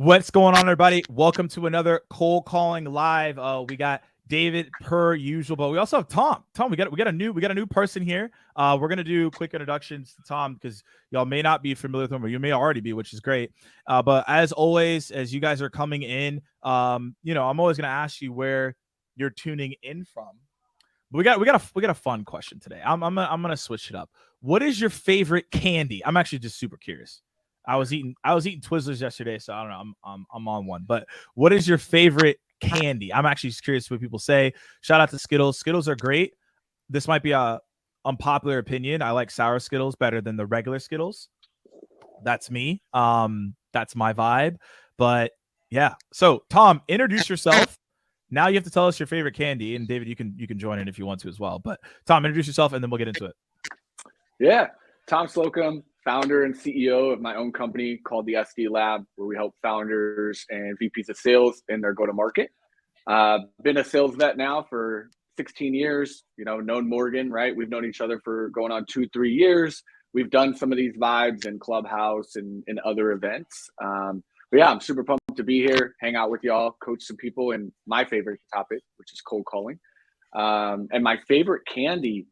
What's going on, everybody? Welcome to another Cold Calling Live. We got David per usual, but we also have Tom. Tom, we got a new person here. We're gonna do quick introductions to Tom because y'all may not be familiar with him, or you may already be, which is great. But as always, as you guys are coming in, I'm always gonna ask you where you're tuning in from. But we got a fun question today. I'm gonna switch it up. What is your favorite candy? I'm actually just super curious. I was eating Twizzlers yesterday, so I don't know. I'm on one. But what is your favorite candy? I'm actually just curious what people say. Shout out to Skittles. Skittles are great. This might be a unpopular opinion. I like sour Skittles better than the regular Skittles. That's me. That's my vibe. But yeah. So Tom, introduce yourself. Now you have to tell us your favorite candy, and David, you can join in if you want to as well. But Tom, introduce yourself, and then we'll get into it. Yeah, Tom Slocum, founder and CEO of my own company called the SD Lab, where we help founders and VPs of sales in their go-to-market. Been a sales vet now for 16 years. Known Morgan, right? We've known each other for going on 2-3 years. We've done some of these vibes in Clubhouse and in other events. But yeah, I'm super pumped to be here, hang out with y'all, coach some people in my favorite topic, which is cold calling. And my favorite candy,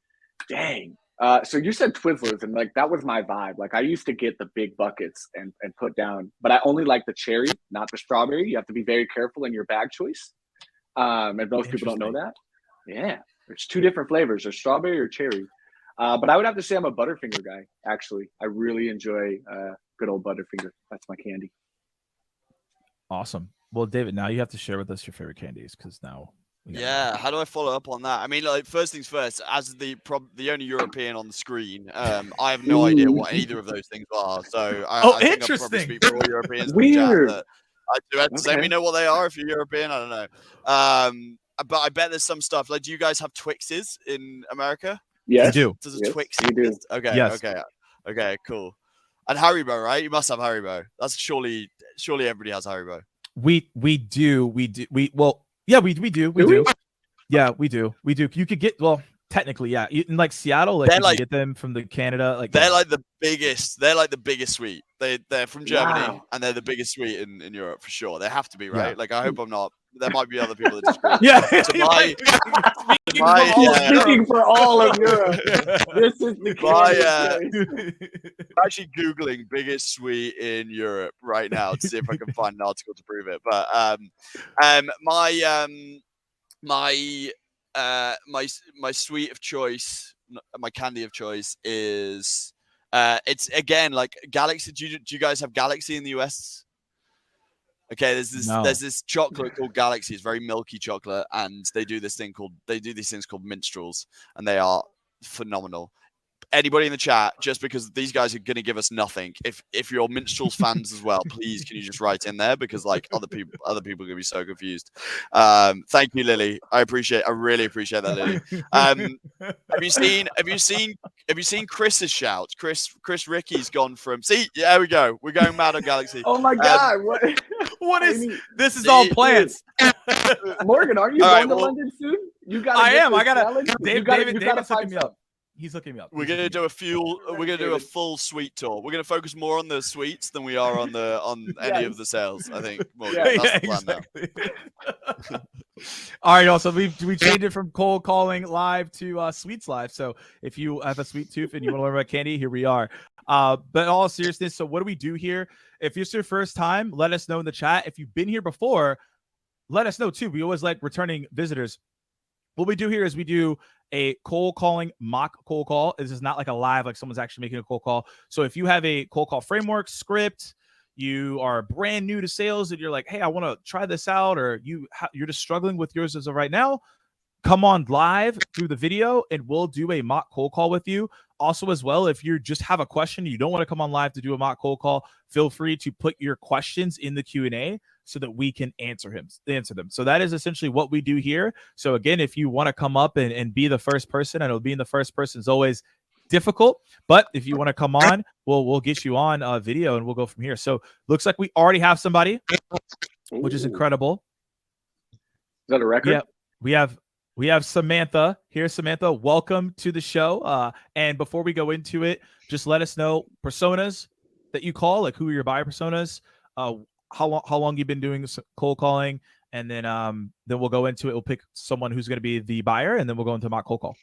dang. So you said Twizzlers, and that was my vibe. I used to get the big buckets and put down, but I only like the cherry, not the strawberry. You have to be very careful in your bag choice. And most people don't know that. Yeah, there's two different flavors: there's strawberry or cherry. But I would have to say I'm a Butterfinger guy. Actually, I really enjoy good old Butterfinger. That's my candy. Awesome. Well, David, now you have to share with us your favorite candies because now. Yeah, how do I follow up on that? I mean, first things first, as the only European on the screen, I have no idea what either of those things are. So I think I'll probably speak for all Europeans in the chat that I do have to say we know what they are if you're European. I don't know. But I bet there's some stuff. Do you guys have Twixes in America? Yes. We do. Does a Twix exist? Okay. Yes. Okay, cool. And Haribo, right? You must have Haribo. That's surely everybody has Haribo. We do. Yeah, we do. Yeah, we do. You could get, technically, yeah. In Seattle, you can get them from the Canada. They're like the biggest. They're like the biggest sweet. They're from Germany, and they're the biggest sweet in Europe for sure. They have to be, right? Yeah. I hope I'm not. There might be other people that disagree. Yeah. So speaking for all of Europe. This is the I'm actually Googling biggest sweet in Europe right now to see if I can find an article to prove it. But my sweet of choice, my candy of choice is it's again Galaxy. Do you guys have Galaxy in the US? Okay, there's this chocolate called Galaxy. It's very milky chocolate, and they do these things called minstrels, and they are phenomenal. Anybody in the chat, just because these guys are going to give us nothing. If you're minstrels fans as well, please can you just write in there, because other people are going to be so confused. Thank you, Lily. I really appreciate that, Lily. Have you seen Chris's shout? Chris Ricky's gone from. See, there we go. We're going mad on Galaxy. Oh my god! What is this? Is all plans. Morgan, are you going to London soon? You got. I am. I gotta. David's hooking me up. He's looking me up. We're gonna do a full sweet tour. We're gonna focus more on the sweets than we are on any of the sales. I think. That's the plan now. All right. Also, we changed it from cold calling live to sweets live. So if you have a sweet tooth and you want to learn about candy, here we are. But in all seriousness, so what do we do here? If it's your first time, let us know in the chat. If you've been here before, let us know too. We always like returning visitors. What we do here is we do a cold calling mock cold call. This is not like a live, like someone's actually making a cold call. So if you have a cold call framework script, you are brand new to sales and you're like, hey, I want to try this out, or you're just struggling with yours as of right now, come on live through the video and we'll do a mock cold call with you. Also, as well, if you just have a question, you don't want to come on live to do a mock cold call, feel free to put your questions in the Q&A so that we can answer them. So that is essentially what we do here. So again, if you want to come up and be the first person, I know being the first person is always difficult, but if you want to come on, we'll get you on video and we'll go from here. So looks like we already have somebody, which is incredible. Is that a record? Yeah, we have Samantha here. Samantha, welcome to the show. And before we go into it, just let us know personas that you call, like who are your buyer personas. how long you've been doing cold calling, and then we'll go into it. We'll pick someone who's going to be the buyer, and then we'll go into mock cold call.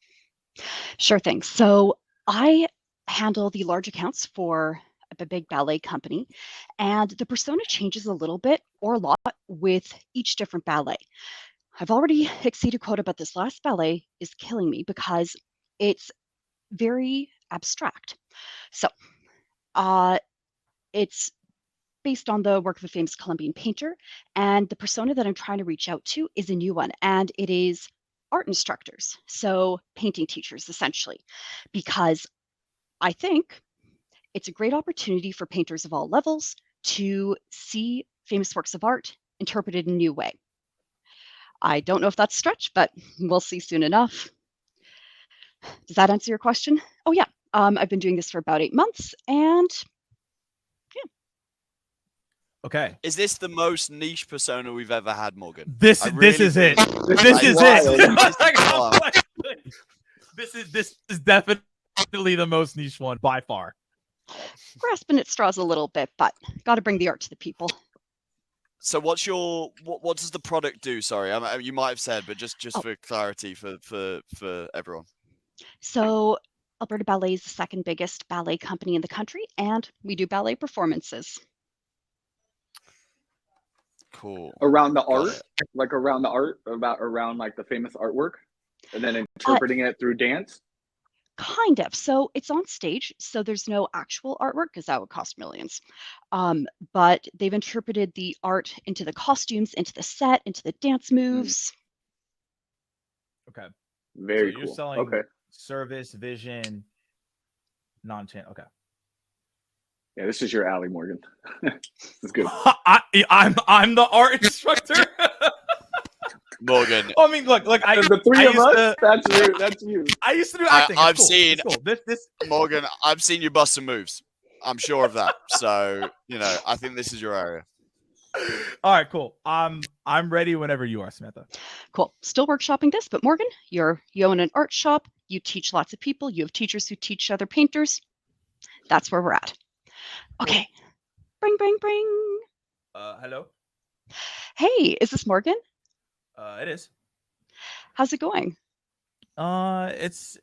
Sure thing. So I handle the large accounts for a big ballet company, and the persona changes a little bit or a lot with each different ballet. I've already exceeded quota, but this last ballet is killing me because it's very abstract. So it's based on the work of a famous Colombian painter, and the persona that I'm trying to reach out to is a new one, and it is art instructors, so painting teachers essentially, because I think it's a great opportunity for painters of all levels to see famous works of art interpreted in a new way. I don't know if that's a stretch, but we'll see soon enough. Does that answer your question? Oh yeah, I've been doing this for about 8 months, and yeah. Okay. Is this the most niche persona we've ever had, Morgan? This is it. This is it. This is definitely the most niche one by far. Grasping at straws a little bit, but got to bring the art to the people. So what does the product do? Sorry, you might have said, but just for clarity for everyone. So Alberta Ballet is the second biggest ballet company in the country, and we do ballet performances. Cool. Around the art, like around like the famous artwork, and then interpreting it through dance. Kind of. So it's on stage, so there's no actual artwork because that would cost millions. But they've interpreted the art into the costumes, into the set, into the dance moves. Okay. Very so cool. You're selling service, vision, non-channel. Okay. Yeah, this is your alley, Morgan. This is good. I'm the art instructor. Morgan. I mean, look, the three of us. That's you. I used to do acting. I've cool. seen cool. This Morgan. I've seen you bust some moves. I'm sure of that. So I think this is your area. All right, cool. I'm ready whenever you are, Samantha. Cool. Still workshopping this, but Morgan, you own an art shop. You teach lots of people. You have teachers who teach other painters. That's where we're at. Okay. Bring. Hello. Hey, is this Morgan? It is. How's it going? It's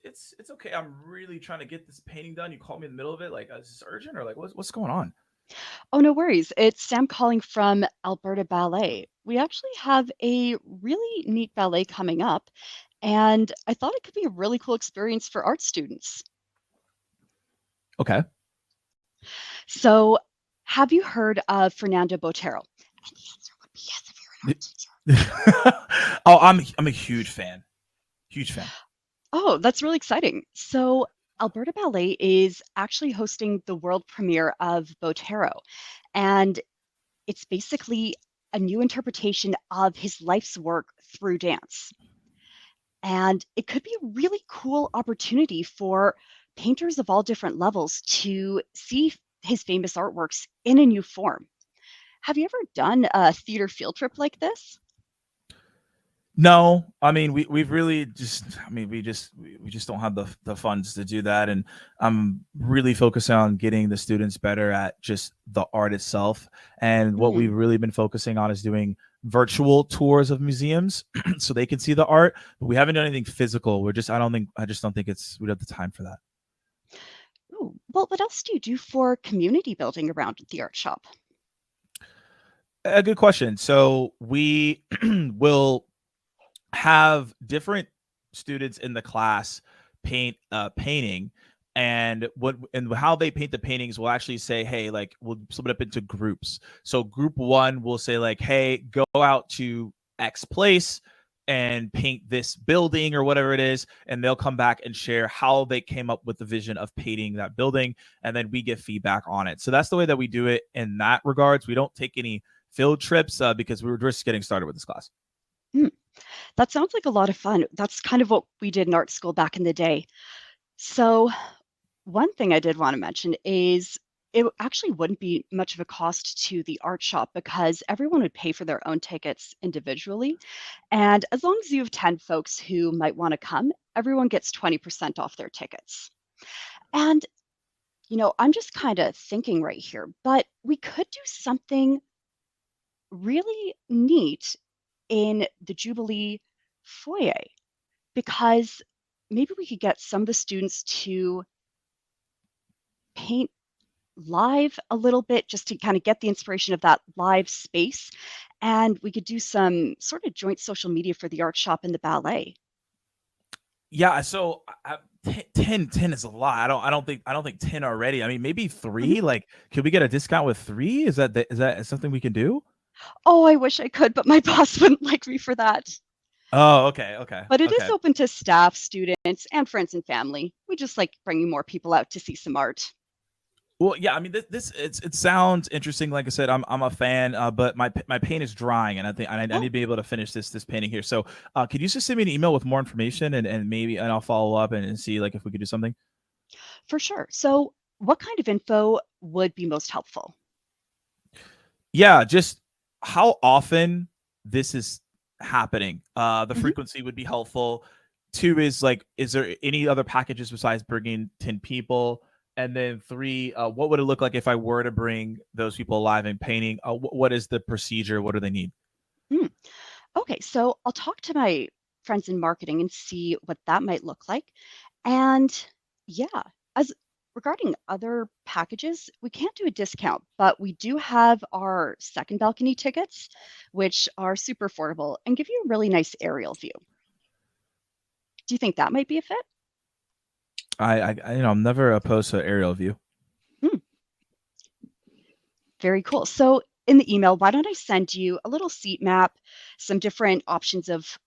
okay. I'm really trying to get this painting done. You called me in the middle of it. Like, is this urgent or like what's going on? Oh, no worries. It's Sam calling from Alberta Ballet. We actually have a really neat ballet coming up, and I thought it could be a really cool experience for art students. Okay. So, have you heard of Fernando Botero? And the answer would be yes if you're an art teacher. Oh, I'm a huge fan. Huge fan. Oh, that's really exciting. So Alberta Ballet is actually hosting the world premiere of Botero, and it's basically a new interpretation of his life's work through dance. And it could be a really cool opportunity for painters of all different levels to see his famous artworks in a new form. Have you ever done a theater field trip like this? No, I mean we've really just we just don't have the funds to do that, and I'm really focusing on getting the students better at just the art itself. And what we've really been focusing on is doing virtual tours of museums so they can see the art, but we haven't done anything physical. I just don't think we have the time for that. Ooh, well, what else do you do for community building around the art shop? A good question. So we will have different students in the class paint painting, and how they paint the paintings will actually say, hey, like we'll split it up into groups. So group one will say like, hey, go out to X place and paint this building or whatever it is, and they'll come back and share how they came up with the vision of painting that building, and then we get feedback on it. So that's the way that we do it in that regards. We don't take any field trips because we're just getting started with this class. That sounds like a lot of fun. That's kind of what we did in art school back in the day. So one thing I did want to mention is it actually wouldn't be much of a cost to the art shop because everyone would pay for their own tickets individually. And as long as you have 10 folks who might want to come, everyone gets 20% off their tickets. And, I'm just kind of thinking right here, but we could do something really neat in the Jubilee foyer, because maybe we could get some of the students to paint live a little bit, just to kind of get the inspiration of that live space. And we could do some sort of joint social media for the art shop and the ballet. Yeah, so 10 is a lot. I don't think 10 already. I mean, maybe 3. Like, could we get a discount with 3? Is that something we can do? Oh, I wish I could, but my boss wouldn't like me for that. Oh, okay. But it is Okay. open to staff, students, and friends and family. We just like bringing more people out to see some art. Well, yeah, I mean, it sounds interesting. Like I said, I'm a fan, but my paint is drying, and I think I need to be able to finish this painting here. So, could you just send me an email with more information, and maybe I'll follow up and see like if we could do something. For sure. So, what kind of info would be most helpful? Yeah, just how often this is happening. The frequency would be helpful. 2 is like, is there any other packages besides bringing 10 people? And then 3, what would it look like if I were to bring those people alive and painting? What is the procedure? What do they need? Okay, so I'll talk to my friends in marketing and see what that might look like. And yeah, as regarding other packages, we can't do a discount, but we do have our second balcony tickets, which are super affordable and give you a really nice aerial view. Do you think that might be a fit? I'm never opposed to aerial view. Very cool. So in the email, why don't I send you a little seat map, some different options of,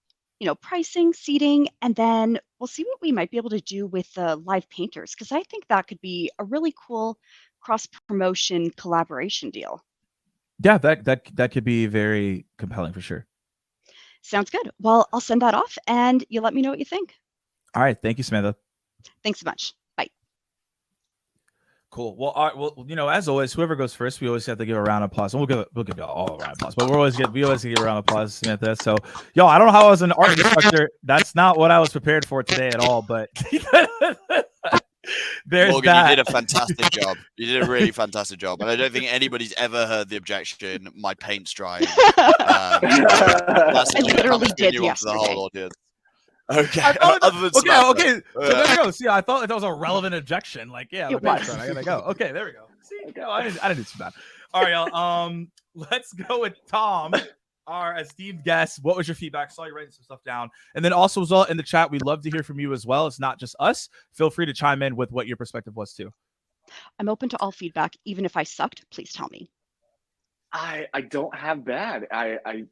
pricing, seating, and then we'll see what we might be able to do with the live painters, because I think that could be a really cool cross-promotion collaboration deal. Yeah, that could be very compelling for sure. Sounds good. Well, I'll send that off and you let me know what you think. All right, thank you, Samantha. Thanks so much. Bye. Cool. Well, all right, well, as always, whoever goes first, we always have to give a round of applause, and we'll give you all a round of applause. But we always give a round of applause, Samantha. So, yo, I don't know how I was an art instructor. That's not what I was prepared for today at all. But there's Morgan, that. you did a fantastic job. You did a really fantastic job, and I don't think anybody's ever heard the objection. My paint's drying. That's I literally did the yesterday. whole audience. Okay. Okay. So there we go. See, I thought that was a relevant objection. Like, yeah, It was. I gotta go. Okay, there we go. See, I didn't do too bad. All right, y'all. Let's go with Tom, our esteemed guest. What was your feedback? Saw you writing some stuff down, and then also as well in the chat, we'd love to hear from you as well. It's not just us. Feel free to chime in with what your perspective was too. I'm open to all feedback. Even if I sucked, please tell me. I don't have bad.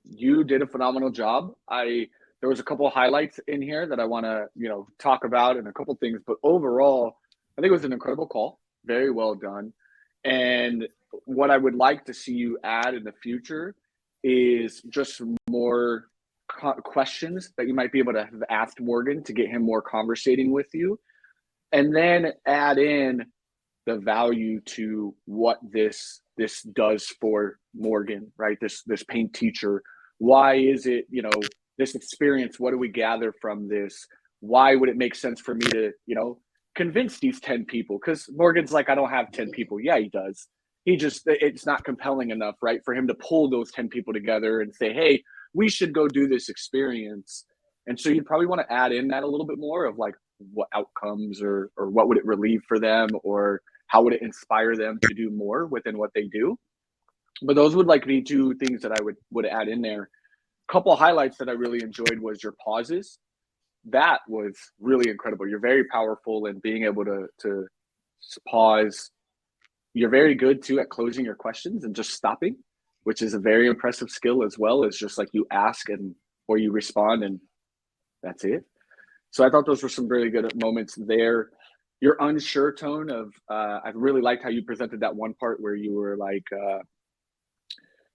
You did a phenomenal job. There was a couple of highlights in here that I want to, talk about, and a couple things, but overall, I think it was an incredible call. Very well done. And what I would like to see you add in the future is just more questions that you might be able to have asked Morgan to get him more conversating with you. And then add in the value to what this does for Morgan, right? This paint teacher. Why is it, this experience, what do we gather from this? Why would it make sense for me to, convince these 10 people? Because Morgan's like, I don't have 10 people. Yeah, he does. It's not compelling enough, right? For him to pull those 10 people together and say, hey, we should go do this experience. And so you'd probably want to add in that a little bit more of like what outcomes or what would it relieve for them, or how would it inspire them to do more within what they do? But those would like be 2 things that I would add in there. Couple highlights that I really enjoyed was your pauses. That was really incredible. You're very powerful in being able to pause. You're very good too at closing your questions and just stopping, which is a very impressive skill, as well as just like you ask or you respond and that's it. So I thought those were some really good moments there. Your unsure tone of I really liked how you presented that one part where you were like,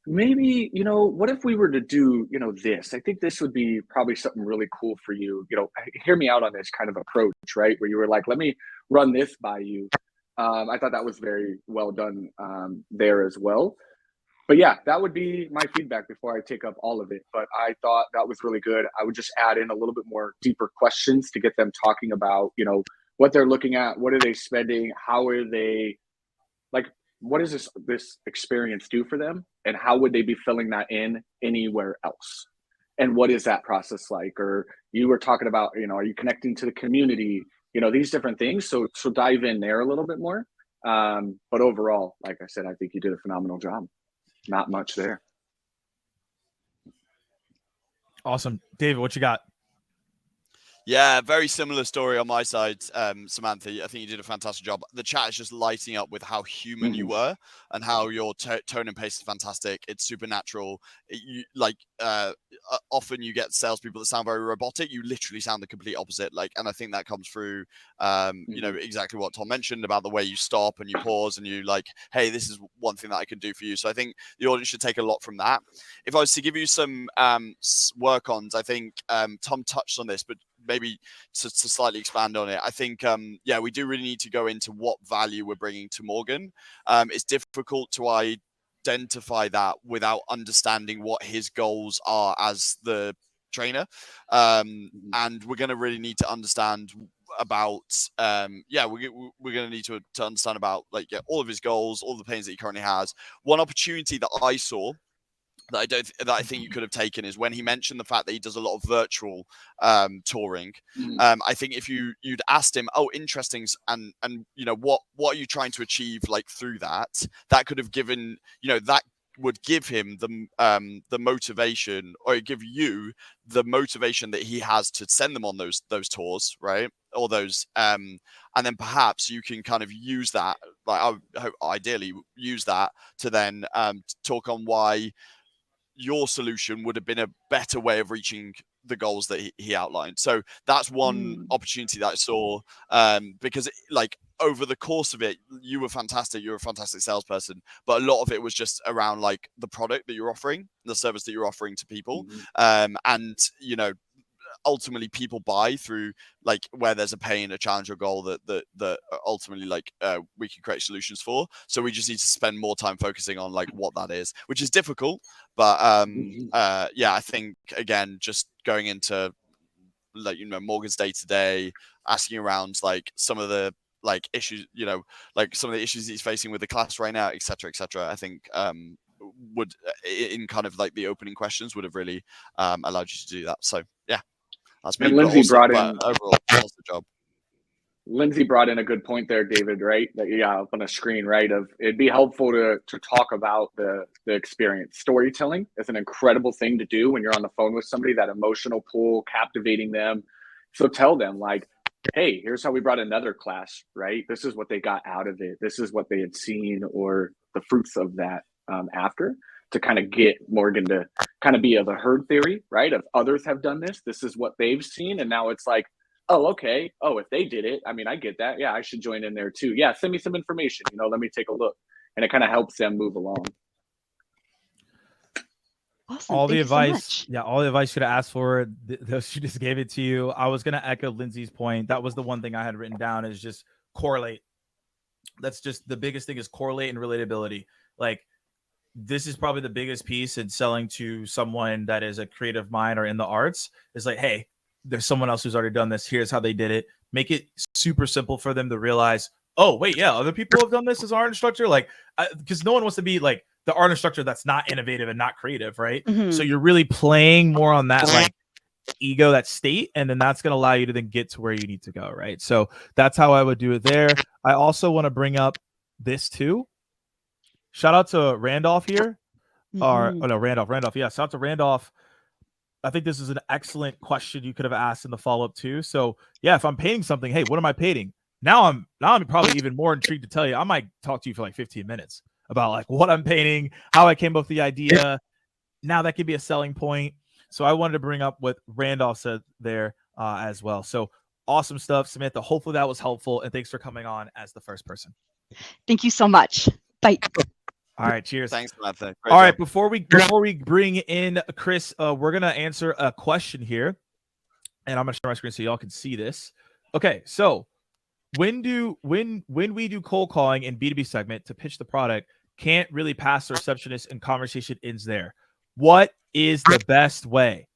maybe, what if we were to do, this? I think this would be probably something really cool for you. Hear me out on this kind of approach, right? Where you were like, let me run this by you. I thought that was very well done there as well. But yeah, that would be my feedback before I take up all of it. But I thought that was really good. I would just add in a little bit more deeper questions to get them talking about, what they're looking at, what are they spending, how are they, like, what does this experience do for them, and how would they be filling that in anywhere else? And what is that process like? Or you were talking about, are you connecting to the community? These different things. So dive in there a little bit more. But overall, like I said, I think you did a phenomenal job. Not much there. Awesome. David, what you got? Yeah, very similar story on my side, Samantha. I think you did a fantastic job. The chat is just lighting up with how human you were and how your tone and pace is fantastic. It's supernatural. Often you get salespeople that sound very robotic. You literally sound the complete opposite. And I think that comes through, exactly what Tom mentioned about the way you stop and you pause and you hey, this is one thing that I can do for you. So I think the audience should take a lot from that. If I was to give you some work-ons, I think Tom touched on this, but maybe to slightly expand on it, I think, we do really need to go into what value we're bringing to Morgan. It's difficult to identify that without understanding what his goals are as the trainer. And we're going to really need to understand about, we're going to need to understand about all of his goals, all the pains that he currently has. One opportunity that I saw that I think you could have taken is when he mentioned the fact that he does a lot of virtual touring. I think if you'd asked him, oh, interesting, and what are you trying to achieve through that could have given, that would give him the motivation, or give you the motivation that he has to send them on those tours, right? Or those and then perhaps you can kind of use that, I hope ideally use that to then talk on why your solution would have been a better way of reaching the goals that he outlined. So that's one opportunity that I saw, because over the course of it, you were fantastic. You're a fantastic salesperson, but a lot of it was just around the product that you're offering, the service that you're offering to people. And ultimately people buy through where there's a pain, a challenge, or goal that ultimately we can create solutions for. So we just need to spend more time focusing on what that is, which is difficult. But I think again, just going into Morgan's day to day, asking around some of the issues, some of the issues he's facing with the class right now, etc. I think would in kind of the opening questions would have really allowed you to do that. So yeah. That's me, and Lindsay brought in overall, that's the job. Lindsay brought in a good point there, David, right? That up on a screen, right? Of it'd be helpful to talk about the experience. Storytelling is an incredible thing to do when you're on the phone with somebody, that emotional pull, captivating them. So tell them hey, here's how we brought another class, right? This is what they got out of it. This is what they had seen, or the fruits of that after, to kind of get Morgan to kind of be of a herd theory, right? Of others have done this. This is what they've seen. And now it's oh, okay. Oh, if they did it, I mean, I get that. Yeah, I should join in there too. Yeah, send me some information. Let me take a look. And it kind of helps them move along. Awesome. All the advice, so all the advice you could have asked for, she just gave it to you. I was going to echo Lindsay's point. That was the one thing I had written down, is just correlate. That's just the biggest thing, is correlate and relatability. This is probably the biggest piece in selling to someone that is a creative mind or in the arts, is hey, there's someone else who's already done this. Here's how they did it. Make it super simple for them to realize, oh, wait, yeah, other people have done this as art instructor. Because no one wants to be the art instructor that's not innovative and not creative, right? So you're really playing more on that ego, that state, and then that's going to allow you to then get to where you need to go, right? So that's how I would do it there. I also want to bring up this too. Shout out to Randolph here. Randolph. Yeah, shout out to Randolph. I think this is an excellent question you could have asked in the follow-up too. So yeah, if I'm painting something, hey, what am I painting? Now I'm probably even more intrigued to tell you. I might talk to you for 15 minutes about what I'm painting, how I came up with the idea. Now that could be a selling point. So I wanted to bring up what Randolph said there as well. So awesome stuff, Samantha. Hopefully that was helpful, and thanks for coming on as the first person. Thank you so much. Bye. All right, cheers. Thanks, Samantha. All right, before we bring in Chris, we're gonna answer a question here, and I'm gonna share my screen so y'all can see this. Okay, so when we do cold calling in B2B segment to pitch the product, can't really pass the receptionist and conversation ends there. What is the best way?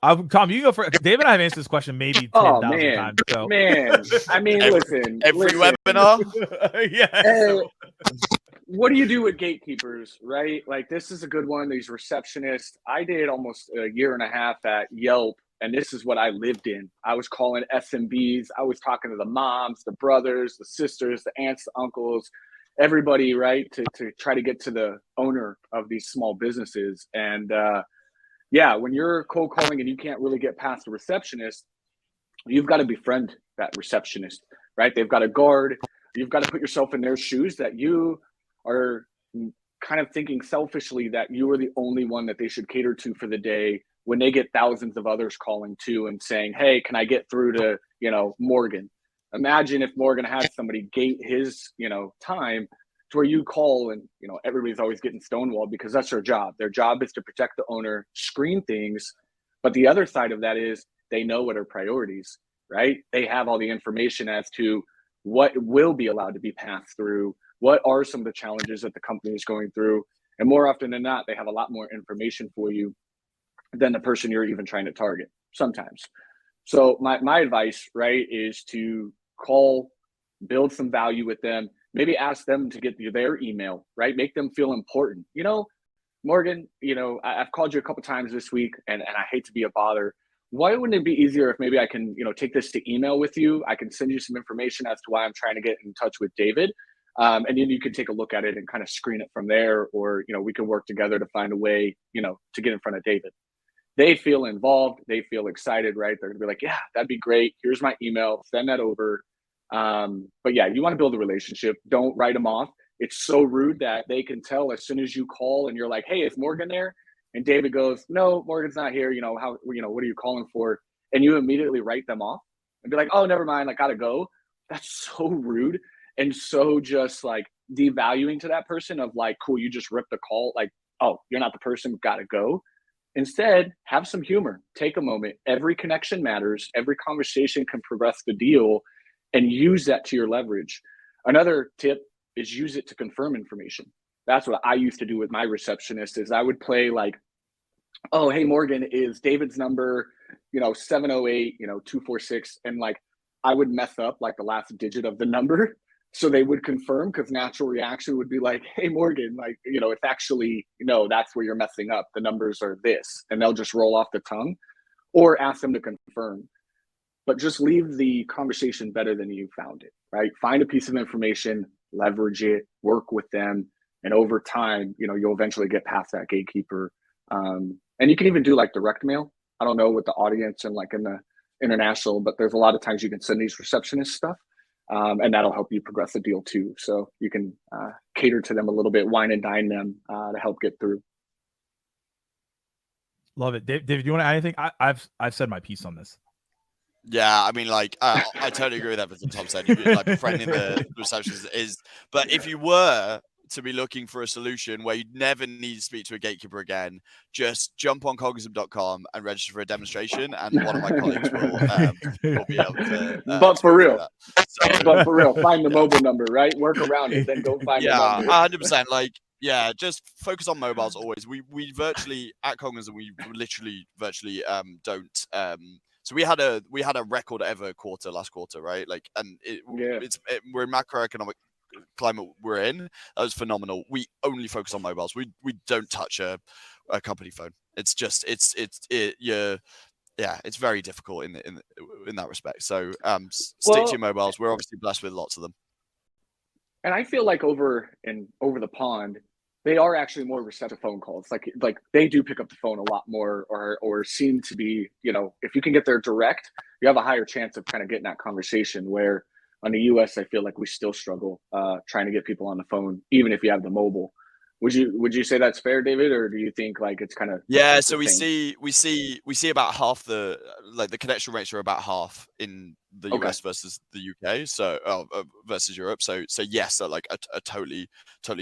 Tom, you go for David and I have answered this question maybe 10,000 times. So man, I mean, listen. Webinar. What do you do with gatekeepers, right? Like, this is a good one. These receptionists. I did almost a year and a half at Yelp, and this is what I lived in. I was calling SMBs. I was talking to the moms, the brothers, the sisters, the aunts, the uncles, everybody, right, to try to get to the owner of these small businesses. And when you're cold calling and you can't really get past the receptionist, you've got to befriend that receptionist, right? They've got a guard. You've got to put yourself in their shoes, that you are kind of thinking selfishly that you are the only one that they should cater to for the day, when they get thousands of others calling too and saying, hey, can I get through to, Morgan? Imagine if Morgan had somebody gate his, time to where you call and, everybody's always getting stonewalled, because that's their job. Their job is to protect the owner, screen things. But the other side of that is they know what are priorities, right? They have all the information as to what will be allowed to be passed through, what are some of the challenges that the company is going through. And more often than not, they have a lot more information for you than the person you're even trying to target sometimes. So my advice, right, is to call, build some value with them, maybe ask them to get their email, right? Make them feel important. Morgan, I've called you a couple times this week, and I hate to be a bother. Why wouldn't it be easier if maybe I can, take this to email with you? I can send you some information as to why I'm trying to get in touch with David. And then you can take a look at it and kind of screen it from there, or, we can work together to find a way, to get in front of David. They feel involved. They feel excited, right? They're gonna be like, yeah, that'd be great. Here's my email, send that over. But yeah, you want to build a relationship. Don't write them off. It's so rude that they can tell as soon as you call and you're like, hey, is Morgan there? And David goes, no, Morgan's not here. What are you calling for? And you immediately write them off and be like, oh, never mind. I gotta go. That's so rude. And so just like devaluing to that person of like, cool, you just ripped the call. Like, oh, you're not the person, gotta go. Instead, have some humor. Take a moment. Every connection matters. Every conversation can progress the deal, and use that to your leverage. Another tip is use it to confirm information. That's what I used to do with my receptionist. Is I would play like, oh, hey, Morgan, is David's number, 708, 246. And like, I would mess up like the last digit of the number. So they would confirm, because natural reaction would be like, hey, Morgan, like, it's actually, that's where you're messing up. The numbers are this, and they'll just roll off the tongue, or ask them to confirm. But just leave the conversation better than you found it, right? Find a piece of information, leverage it, work with them. And over time, you'll eventually get past that gatekeeper. And you can even do like direct mail. I don't know what the audience and like in the international, but there's a lot of times you can send these receptionist stuff. And that'll help you progress the deal too. So you can cater to them a little bit, wine and dine them to help get through. Love it. David, do you want to add anything? I've said my piece on this. Yeah, I mean, like, I totally agree with everything Tom said. Like, befriending the receptionist is, but if you were to be looking for a solution where you never need to speak to a gatekeeper again, just jump on Cognism.com and register for a demonstration, and one of my colleagues will be able to. But for real, find the mobile number, right? Work around it, then go find the number. 100%. Like, yeah, just focus on mobiles always. We virtually at Cognism, we literally virtually don't. So we had a record ever quarter last quarter, right? Like, and we're in macroeconomic climate we're in. That was phenomenal. We only focus on mobiles. We don't touch a company phone. It's just it's very difficult in that respect. So stick to your mobiles. We're obviously blessed with lots of them. And I feel like over the pond, they are actually more receptive phone calls. Like they do pick up the phone a lot more, or seem to be, if you can get there direct, you have a higher chance of kind of getting that conversation. Where on the US, I feel like we still struggle trying to get people on the phone, even if you have the mobile. Would you say that's fair, David, or do you think like it's kind of So we see about half the connection rates are about half in the US versus the UK, so versus Europe. So yes, like I totally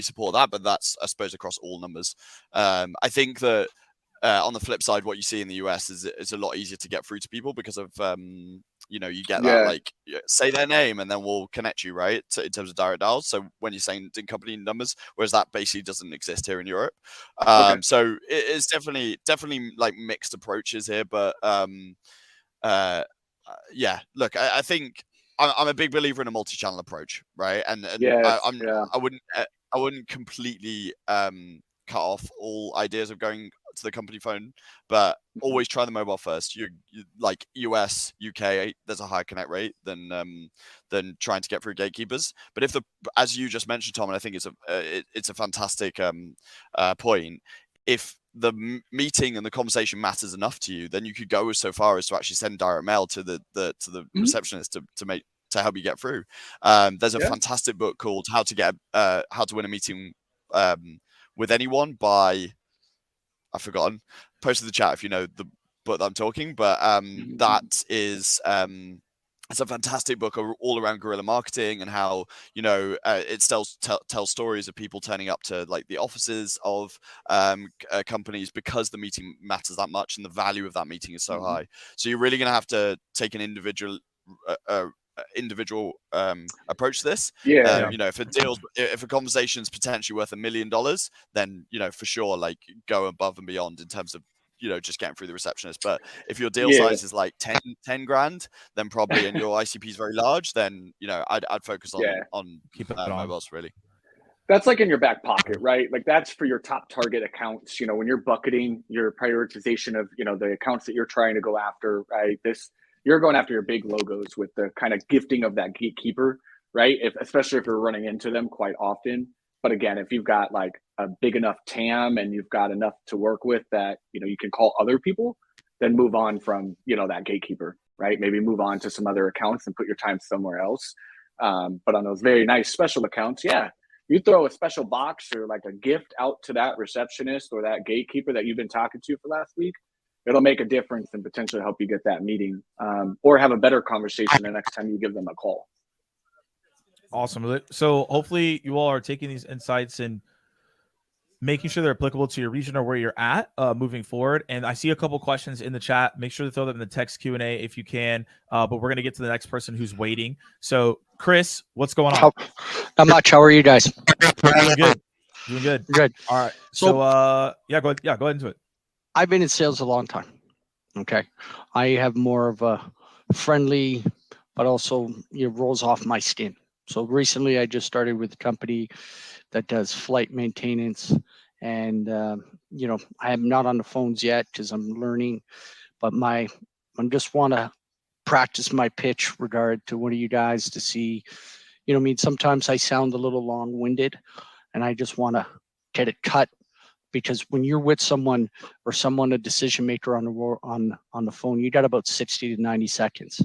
support that, but that's I suppose across all numbers. I think that on the flip side, what you see in the US is it's a lot easier to get through to people because of you get that like say their name and then we'll connect you, right? So in terms of direct dials. So when you're saying in company numbers, whereas that basically doesn't exist here in Europe. So it's definitely like mixed approaches here, but yeah. Look, I think I'm a big believer in a multi-channel approach, right? And I wouldn't completely cut off all ideas of going to the company phone, but always try the mobile first. You like US, UK, there's a higher connect rate than trying to get through gatekeepers. But if as you just mentioned, Tom, and I think it's a fantastic point. If the meeting and the conversation matters enough to you, then you could go so far as to actually send direct mail to the receptionist to help you get through. There's a fantastic book called How to Win a Meeting with Anyone by, I've forgotten. Post in the chat if you know the book that I'm talking, but that is it's a fantastic book all around guerrilla marketing and how it tells stories of people turning up to like the offices of companies because the meeting matters that much and the value of that meeting is so high. So you're really going to have to take an individual approach to this. If a conversation is potentially worth $1 million, then for sure like go above and beyond in terms of just getting through the receptionist. But if your deal size is like 10 grand, then probably, and your ICP is very large, then I'd focus on keep it on mobiles really. That's like in your back pocket, right? Like that's for your top target accounts. When you're bucketing your prioritization of the accounts that you're trying to go after, right? You're going after your big logos with the kind of gifting of that gatekeeper, right? Especially if you're running into them quite often. But again, if you've got like a big enough TAM and you've got enough to work with that, you can call other people, then move on from, that gatekeeper, right? Maybe move on to some other accounts and put your time somewhere else. But on those very nice special accounts, you throw a special box or like a gift out to that receptionist or that gatekeeper that you've been talking to for last week. It'll make a difference and potentially help you get that meeting or have a better conversation the next time you give them a call. Awesome. So hopefully you all are taking these insights and making sure they're applicable to your region or where you're at moving forward. And I see a couple questions in the chat. Make sure to throw them in the text Q&A if you can. But we're going to get to the next person who's waiting. So Chris, what's going on? Not much. How are you guys? Doing good. Doing good. Good. All right. So go ahead into it. I've been in sales a long time. Okay. I have more of a friendly, but also rolls off my skin. So recently I just started with a company that does flight maintenance and, I am not on the phones yet because I'm learning, but I just want to practice my pitch regard to one of you guys to see, sometimes I sound a little long-winded and I just want to get it cut. Because when you're with someone or a decision maker on the phone, you got about 60 to 90 seconds.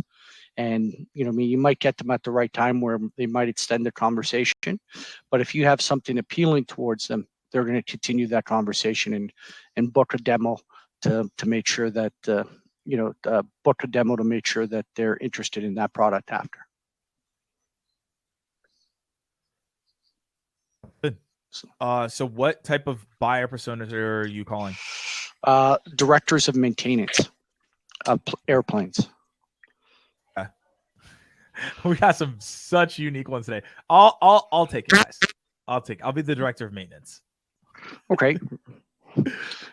And, you might get them at the right time where they might extend the conversation. But if you have something appealing towards them, they're going to continue that conversation and book a demo to make sure that, book a demo to make sure that they're interested in that product after. So what type of buyer personas are you calling? Directors of maintenance of airplanes. We got some such unique ones today. I'll take it, guys. I'll be the director of maintenance. Okay. All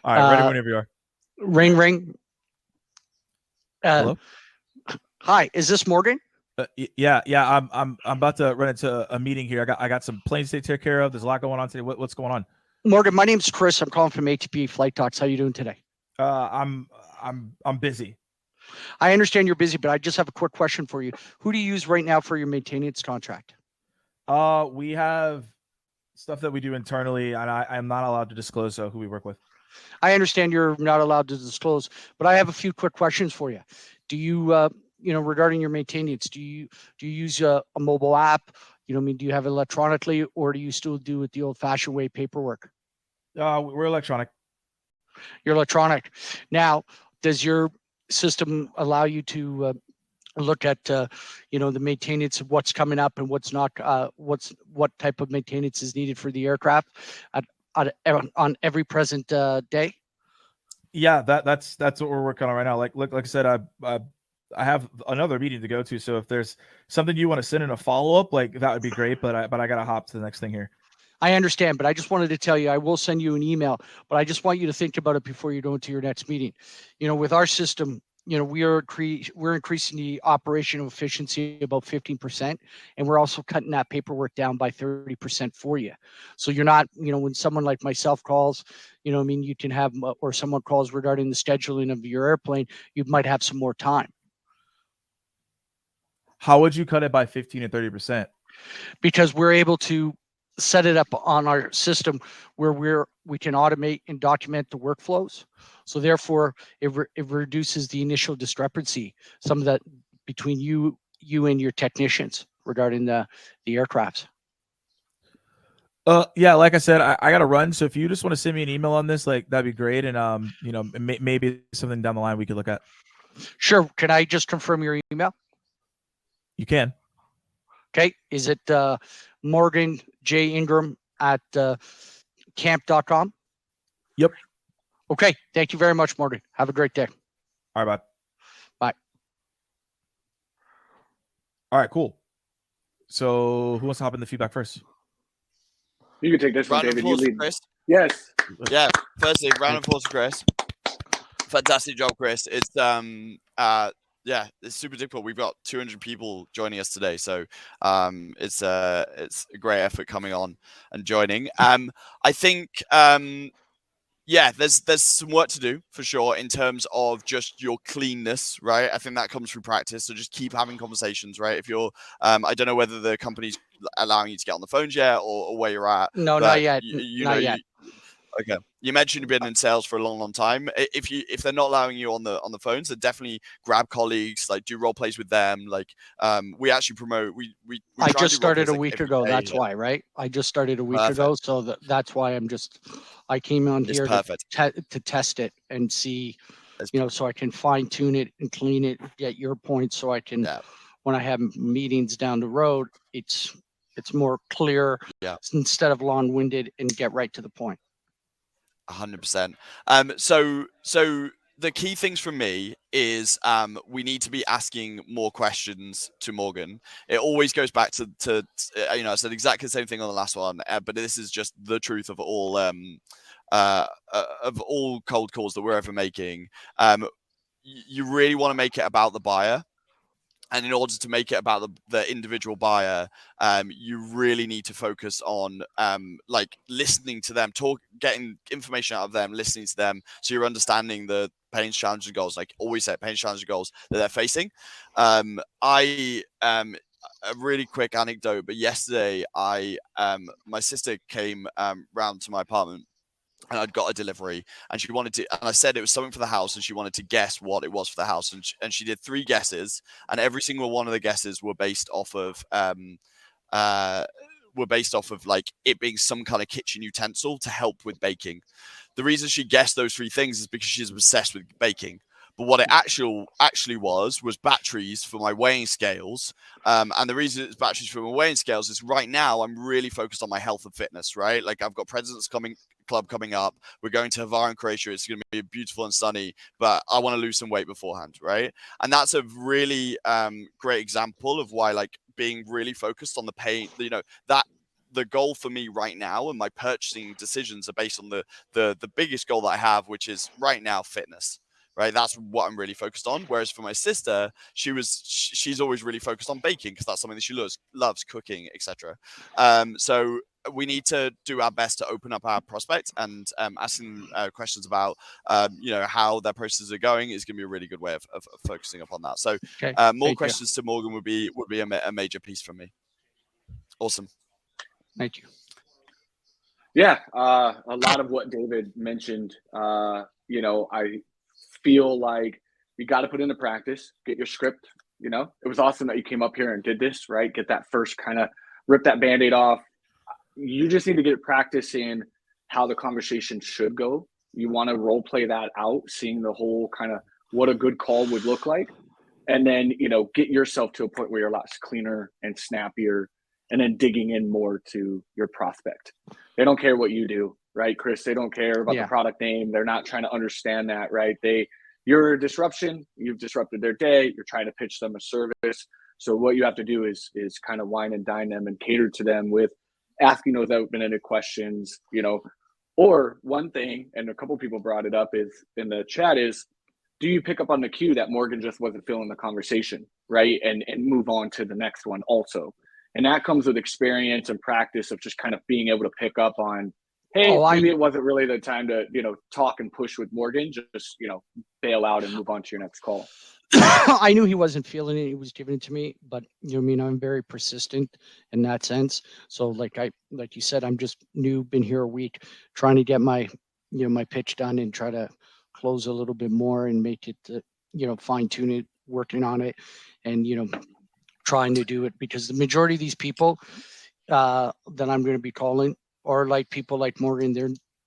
right, ready whenever you are. Ring. Hello. Hi, is this Morgan? Yeah. I'm about to run into a meeting here. I got some planes to take care of. There's a lot going on today. What's going on? Morgan, my name's Chris. I'm calling from ATP Flight Talks. How you doing today? I'm busy. I understand you're busy, but I just have a quick question for you. Who do you use right now for your maintenance contract? We have stuff that we do internally, and I'm not allowed to disclose who we work with. I understand you're not allowed to disclose, but I have a few quick questions for you. Do you, regarding your maintenance, do you use a mobile app? Do you have it electronically, or do you still do it the old-fashioned way, paperwork? We're electronic. You're electronic. Now, does your system allow you to look at the maintenance of what's coming up and what's not, what type of maintenance is needed for the aircraft on every present day? Yeah, that's what we're working on right now. Like I said, I have another meeting to go to. So if there's something you want to send in a follow up, like that would be great. But I gotta hop to the next thing here. I understand, but I just wanted to tell you, I will send you an email, but I just want you to think about it before you go into your next meeting. With our system, we're increasing the operational efficiency about 15%, and we're also cutting that paperwork down by 30% for you. So you're not, when someone like myself calls, you can have, or someone calls regarding the scheduling of your airplane, you might have some more time. How would you cut it by 15 and 30%? Because we're able to set it up on our system where we can automate and document the workflows. So therefore, it reduces the initial discrepancy, some of that between you and your technicians regarding the aircrafts. Yeah, like I said, I gotta run. So if you just want to send me an email on this, like that'd be great. And maybe something down the line we could look at. Sure. Can I just confirm your email? You can. Okay. Is it Morgan J Ingram at camp.com? Yep. Okay. Thank you very much, Morgan. Have a great day. All right, bye. Bye. All right, cool. So who wants to hop in the feedback first? You can take this one, David. You lead. Chris. Yes. Yeah. Firstly, round of applause for Chris. Fantastic job, Chris. It's it's super difficult. We've got 200 people joining us today, so it's a great effort coming on and joining. I think there's some work to do for sure in terms of just your cleanness, right? I think that comes through practice. So just keep having conversations, right? If you're, I don't know whether the company's allowing you to get on the phones yet or where you're at. No, not yet. Not yet. Okay. You mentioned you've been in sales for a long time. If they're not allowing you on the phones, then definitely grab colleagues, like do role plays with them. Like we actually promote. We I just started a week ago. That's why, right? I just started a week ago, so that's why I came on here to test it and see, so I can fine tune it and clean it, get your points, so I can when I have meetings down the road, it's more clear instead of long-winded and get right to the point. 100%. So the key things for me is we need to be asking more questions to Morgan. It always goes back to I said exactly the same thing on the last one, but this is just the truth of all cold calls that we're ever making. You really want to make it about the buyer. And in order to make it about the individual buyer, you really need to focus on listening to them, getting information out of them, listening to them, so you're understanding the pains, challenges, and goals. Like always say, pains, challenges, and goals that they're facing. A really quick anecdote, but yesterday my sister came round to my apartment. And I'd got a delivery, and she wanted to, and I said it was something for the house, and she wanted to guess what it was for the house, and she did 3 guesses, and every single one of the guesses were based off of like it being some kind of kitchen utensil to help with baking. The reason she guessed those 3 things is because she's obsessed with baking. But what it actually was batteries for my weighing scales. And the reason it's batteries for my weighing scales is right now I'm really focused on my health and fitness, right? Like I've got President's Club coming up. We're going to Havana in Croatia. It's going to be beautiful and sunny, but I want to lose some weight beforehand, right? And that's a really great example of why like being really focused on the pain, that the goal for me right now and my purchasing decisions are based on the biggest goal that I have, which is right now fitness. Right, that's what I'm really focused on. Whereas for my sister, she's always really focused on baking because that's something that she loves cooking, etc. So we need to do our best to open up our prospect, and asking questions about how their processes are going is going to be a really good way of focusing upon that. So more questions to Morgan would be a major piece for me. Awesome. Thank you. Yeah, a lot of what David mentioned, I feel like you got to put into practice, get your script. It was awesome that you came up here and did this, right? Get that first kind of rip that Band-Aid off. You just need to get practice in how the conversation should go. You want to role play that out, seeing the whole kind of what a good call would look like. And then, get yourself to a point where you're a lot cleaner and snappier, and then digging in more to your prospect. They don't care what you do. right, Chris? They don't care about Yeah. the product name. They're not trying to understand that, right? You're a disruption. You've disrupted their day. You're trying to pitch them a service. So what you have to do is kind of wine and dine them and cater to them with asking those open-ended questions, you know. Or one thing, and a couple people brought it up is in the chat, is do you pick up on the cue that Morgan just wasn't feeling the conversation, right? And move on to the next one also. And that comes with experience and practice of just kind of being able to pick up on, hey, maybe it wasn't really the time to, you know, talk and push with Morgan. Just, you know, bail out and move on to your next call. I knew he wasn't feeling it. He was giving it to me, but you know, I mean, I'm very persistent in that sense. So like you said, I'm just new, been here a week, trying to get my, you know, my pitch done and try to close a little bit more and make it, you know, fine tune it, working on it, and, you know, trying to do it, because the majority of these people that I'm going to be calling are like people like Morgan.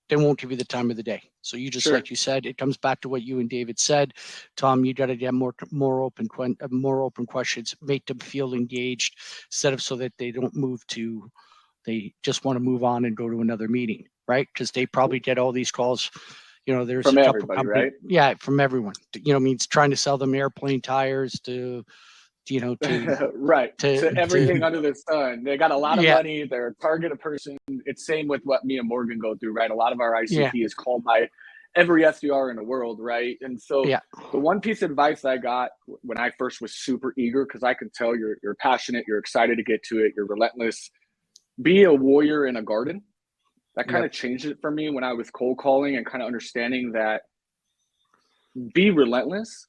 They won't give you the time of the day. So you just, like you said, it comes back to what you and David said. Tom, you got to get more open questions, make them feel engaged, instead of so that they don't they just want to move on and go to another meeting, right? Because they probably get all these calls. You know, there's from a couple everybody, right? Yeah, from everyone. You know, means trying to sell them airplane tires to, you know, to right, to everything under the sun. They got a lot of money. They're a targeted person. It's same with what me and Morgan go through, right? A lot of our ICP is called by every SDR in the world, right? And so the one piece of advice I got when I first was super eager, because I can tell you're passionate, you're excited to get to it, you're relentless. Be a warrior in a garden. That kind of changed it for me when I was cold calling, and kind of understanding that be relentless,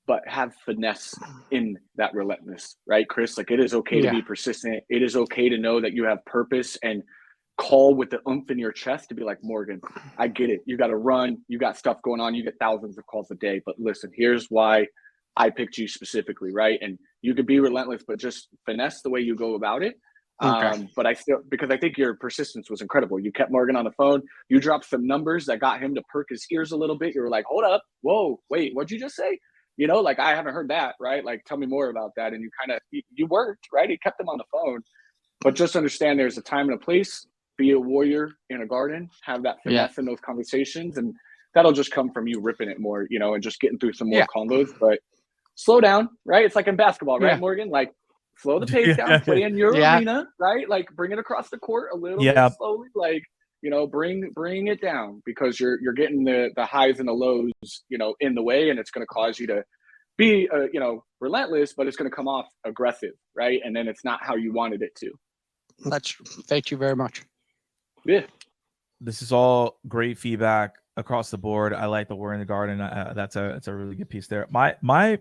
but have finesse in that relentless, right, Chris? Like, it is okay to be persistent. It is okay to know that you have purpose, and call with the oomph in your chest to be like, Morgan, I get it. You got to run. You got stuff going on. You get thousands of calls a day. But listen, here's why I picked you specifically, right? And you could be relentless, but just finesse the way you go about it. But I still, because I think your persistence was incredible. You kept Morgan on the phone. You dropped some numbers that got him to perk his ears a little bit. You were like, hold up. Whoa, wait, what'd you just say? You know, like, I haven't heard that, right? Like, tell me more about that. And you kind of, you worked, right? You kept them on the phone. But just understand there's a time and a place. Be a warrior in a garden. Have that finesse in those conversations. And that'll just come from you ripping it more, you know, and just getting through some more combos. But slow down, right? It's like in basketball, right, Morgan? Like, slow the pace down, play in your arena, right? Like, bring it across the court a little bit slowly. Like, you know, bring it down, because you're getting the highs and the lows, you know, in the way, and it's going to cause you to be, you know, relentless, but it's going to come off aggressive, right? And then it's not how you wanted it to. Thank you very much. Yeah, this is all great feedback across the board. I like the war in the garden. That's a really good piece there. My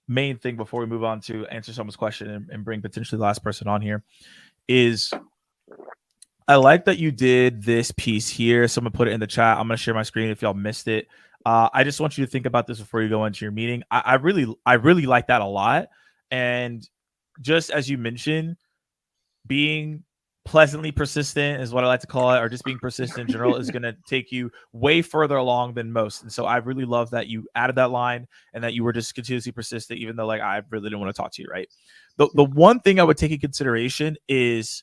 main thing before we move on to answer someone's question and bring potentially the last person on here is, I like that you did this piece here. Someone put it in the chat. I'm going to share my screen if y'all missed it. I just want you to think about this before you go into your meeting. I really like that a lot. And just as you mentioned, being pleasantly persistent is what I like to call it, or just being persistent in general, is going to take you way further along than most. And so I really love that you added that line, and that you were just continuously persistent, even though, like, I really didn't want to talk to you, right? The one thing I would take in consideration is,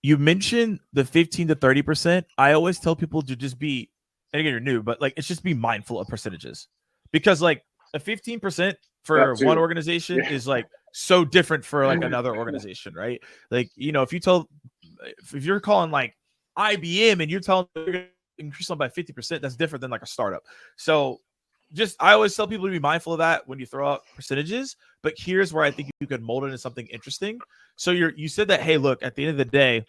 you mentioned the 15 to 30%. I always tell people to just be, and again, you're new, but like, it's just be mindful of percentages, because like a 15% for one organization is like so different for like another organization, right? Like, you know, if you're calling like IBM and you're telling them you're going to increase them by 50%, that's different than like a startup. So I always tell people to be mindful of that when you throw out percentages. But here's where I think you could mold it into something interesting. So you said that, hey, look, at the end of the day,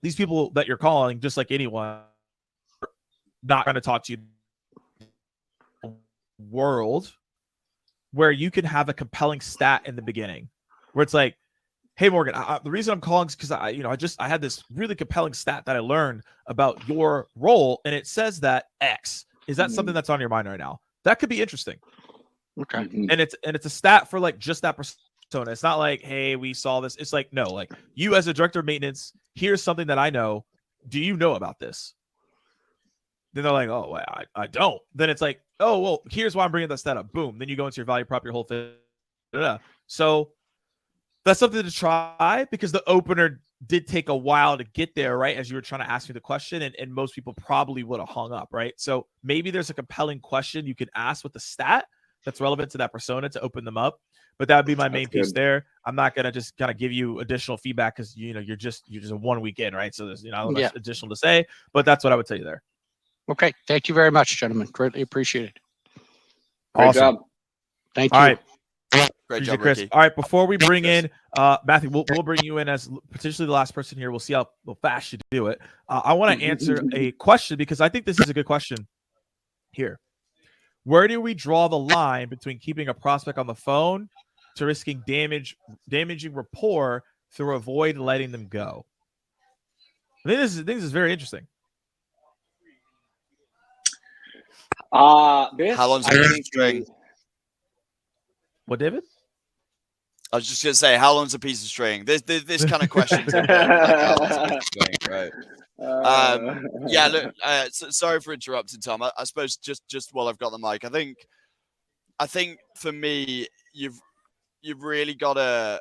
these people that you're calling, just like anyone, not going to talk to you. World where you can have a compelling stat in the beginning, where it's like, hey, Morgan, the reason I'm calling is because I had this really compelling stat that I learned about your role, and it says that X. Is that something that's on your mind right now? That could be interesting. Okay. And it's a stat for like just that persona. It's not like, hey, we saw this. It's like, no, like, you as a director of maintenance, here's something that I know. Do you know about this? Then they're like, oh, well, I don't. Then it's like, oh, well, here's why I'm bringing that stat up. Boom. Then you go into your value prop, your whole thing. So That's something to try, because the opener did take a while to get there, right? As you were trying to ask me the question, and most people probably would have hung up, right? So maybe there's a compelling question you can ask with the stat that's relevant to that persona to open them up. But that would be my main piece there. I'm not gonna just kind of give you additional feedback because you're just a 1 week in, right? So there's not much additional to say, but that's what I would tell you there. Okay, thank you very much, gentlemen. Greatly appreciated. Great job. Thank you. All right. Great job, Chris. Ricky. All right, before we bring in Matthew, we'll bring you in as potentially the last person here. We'll see how fast you do it. I want to answer a question because I think this is a good question here. Where do we draw the line between keeping a prospect on the phone to risking damaging rapport through avoid letting them go? I think this is very interesting. How long's a piece of string? What, David? I was just gonna say, how long's a piece of string? This kind of questions are like, how long's a piece of string, right? Yeah. Look, sorry for interrupting, Tom. I suppose just while I've got the mic, I think for me, you've really got to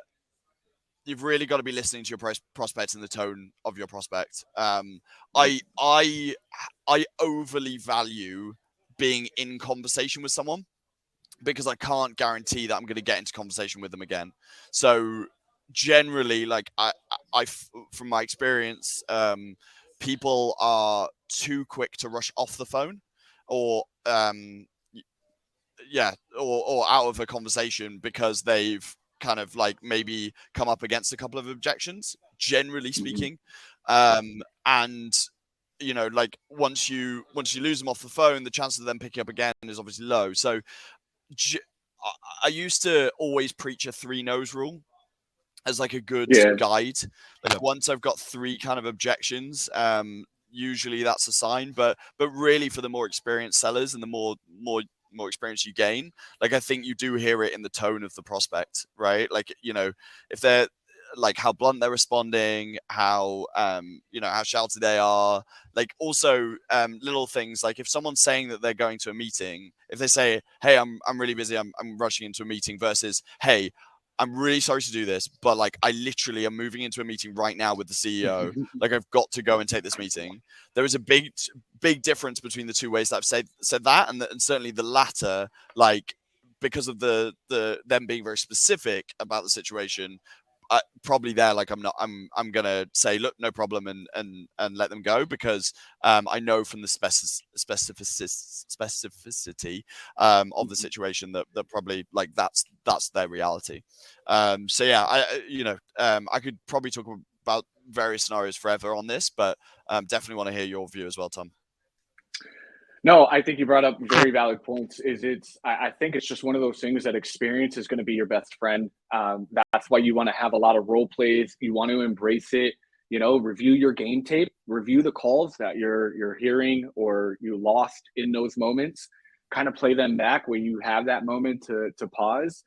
be listening to your prospect and the tone of your prospect. I overly value being in conversation with someone, because I can't guarantee that I'm going to get into conversation with them again. So generally, like I from my experience, people are too quick to rush off the phone, or or out of a conversation because they've kind of like maybe come up against a couple of objections, generally speaking. And like once you lose them off the phone, the chance of them picking up again is obviously low. So I used to always preach a 3 no's rule as like a good guide. Like once I've got 3 kind of objections, usually that's a sign. But really, for the more experienced sellers and the more experience you gain, like I think you do hear it in the tone of the prospect, right? Like if they're like how blunt they're responding, how how shouty they are. Like also little things like if someone's saying that they're going to a meeting, if they say, hey, I'm really busy, I'm rushing into a meeting, versus, hey, I'm really sorry to do this, but like I literally am moving into a meeting right now with the CEO. Like I've got to go and take this meeting. There is a big difference between the 2 ways that I've said that, and certainly the latter, like because of the them being very specific about the situation. Probably there, like I'm gonna say, look, no problem, and let them go, because I know from the specificity of the situation that probably like that's their reality. So yeah, I could probably talk about various scenarios forever on this, but definitely want to hear your view as well, Tom. No, I think you brought up very valid points. I think it's just one of those things that experience is going to be your best friend. That's why you want to have a lot of role plays. You want to embrace it. Review your game tape, review the calls that you're hearing or you lost in those moments. Kind of play them back when you have that moment to pause.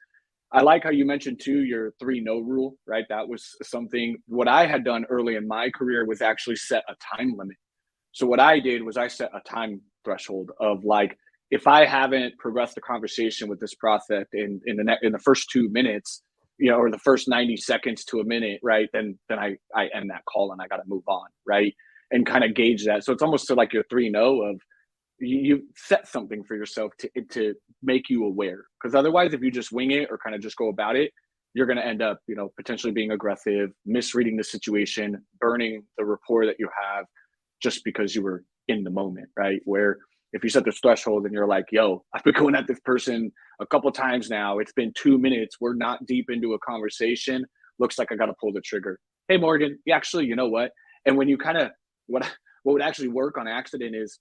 I like how you mentioned too your 3 no rule, right? That was something. What I had done early in my career was actually set a time limit. So what I did was I set a time threshold of like, if I haven't progressed the conversation with this prospect in the first 2 minutes, or the first 90 seconds to a minute, right, then I end that call and I got to move on, right, and kind of gauge that. So it's almost to like your 3 no of you set something for yourself to make you aware, because otherwise, if you just wing it or kind of just go about it, you're going to end up, potentially being aggressive, misreading the situation, burning the rapport that you have, just because you were in the moment, right? Where if you set this threshold and you're like, yo, I've been going at this person a couple of times now. It's been 2 minutes. We're not deep into a conversation. Looks like I got to pull the trigger. Hey, Morgan, actually, you know what? And when you kind of, what would actually work on accident is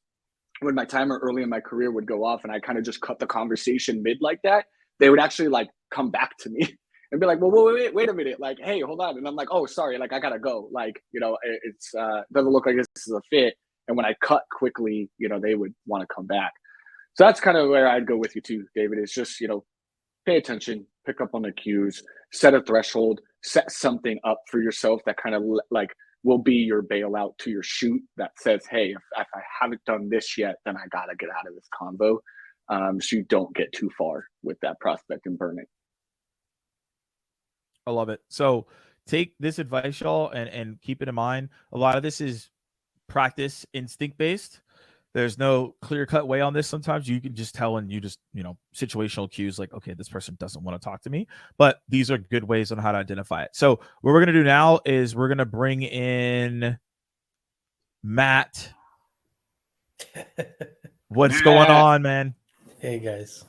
when my timer early in my career would go off and I kind of just cut the conversation mid like that, they would actually like come back to me and be like, well, wait a minute. Like, hey, hold on. And I'm like, oh, sorry. Like, I got to go. Like, it's doesn't look like this is a fit. And when I cut quickly, they would want to come back. So that's kind of where I'd go with you too, David. It's just, pay attention, pick up on the cues, set a threshold, set something up for yourself that kind of like will be your bailout to your shoot that says, hey, if I haven't done this yet, then I got to get out of this convo. So you don't get too far with that prospect and burn it. I love it. So take this advice, y'all, and keep it in mind. A lot of this is practice instinct based. There's no clear cut way on this. Sometimes you can just tell, and you just, situational cues like, okay, this person doesn't want to talk to me. But these are good ways on how to identify it. So what we're going to do now is we're going to bring in Matt. What's going on, man? Hey guys.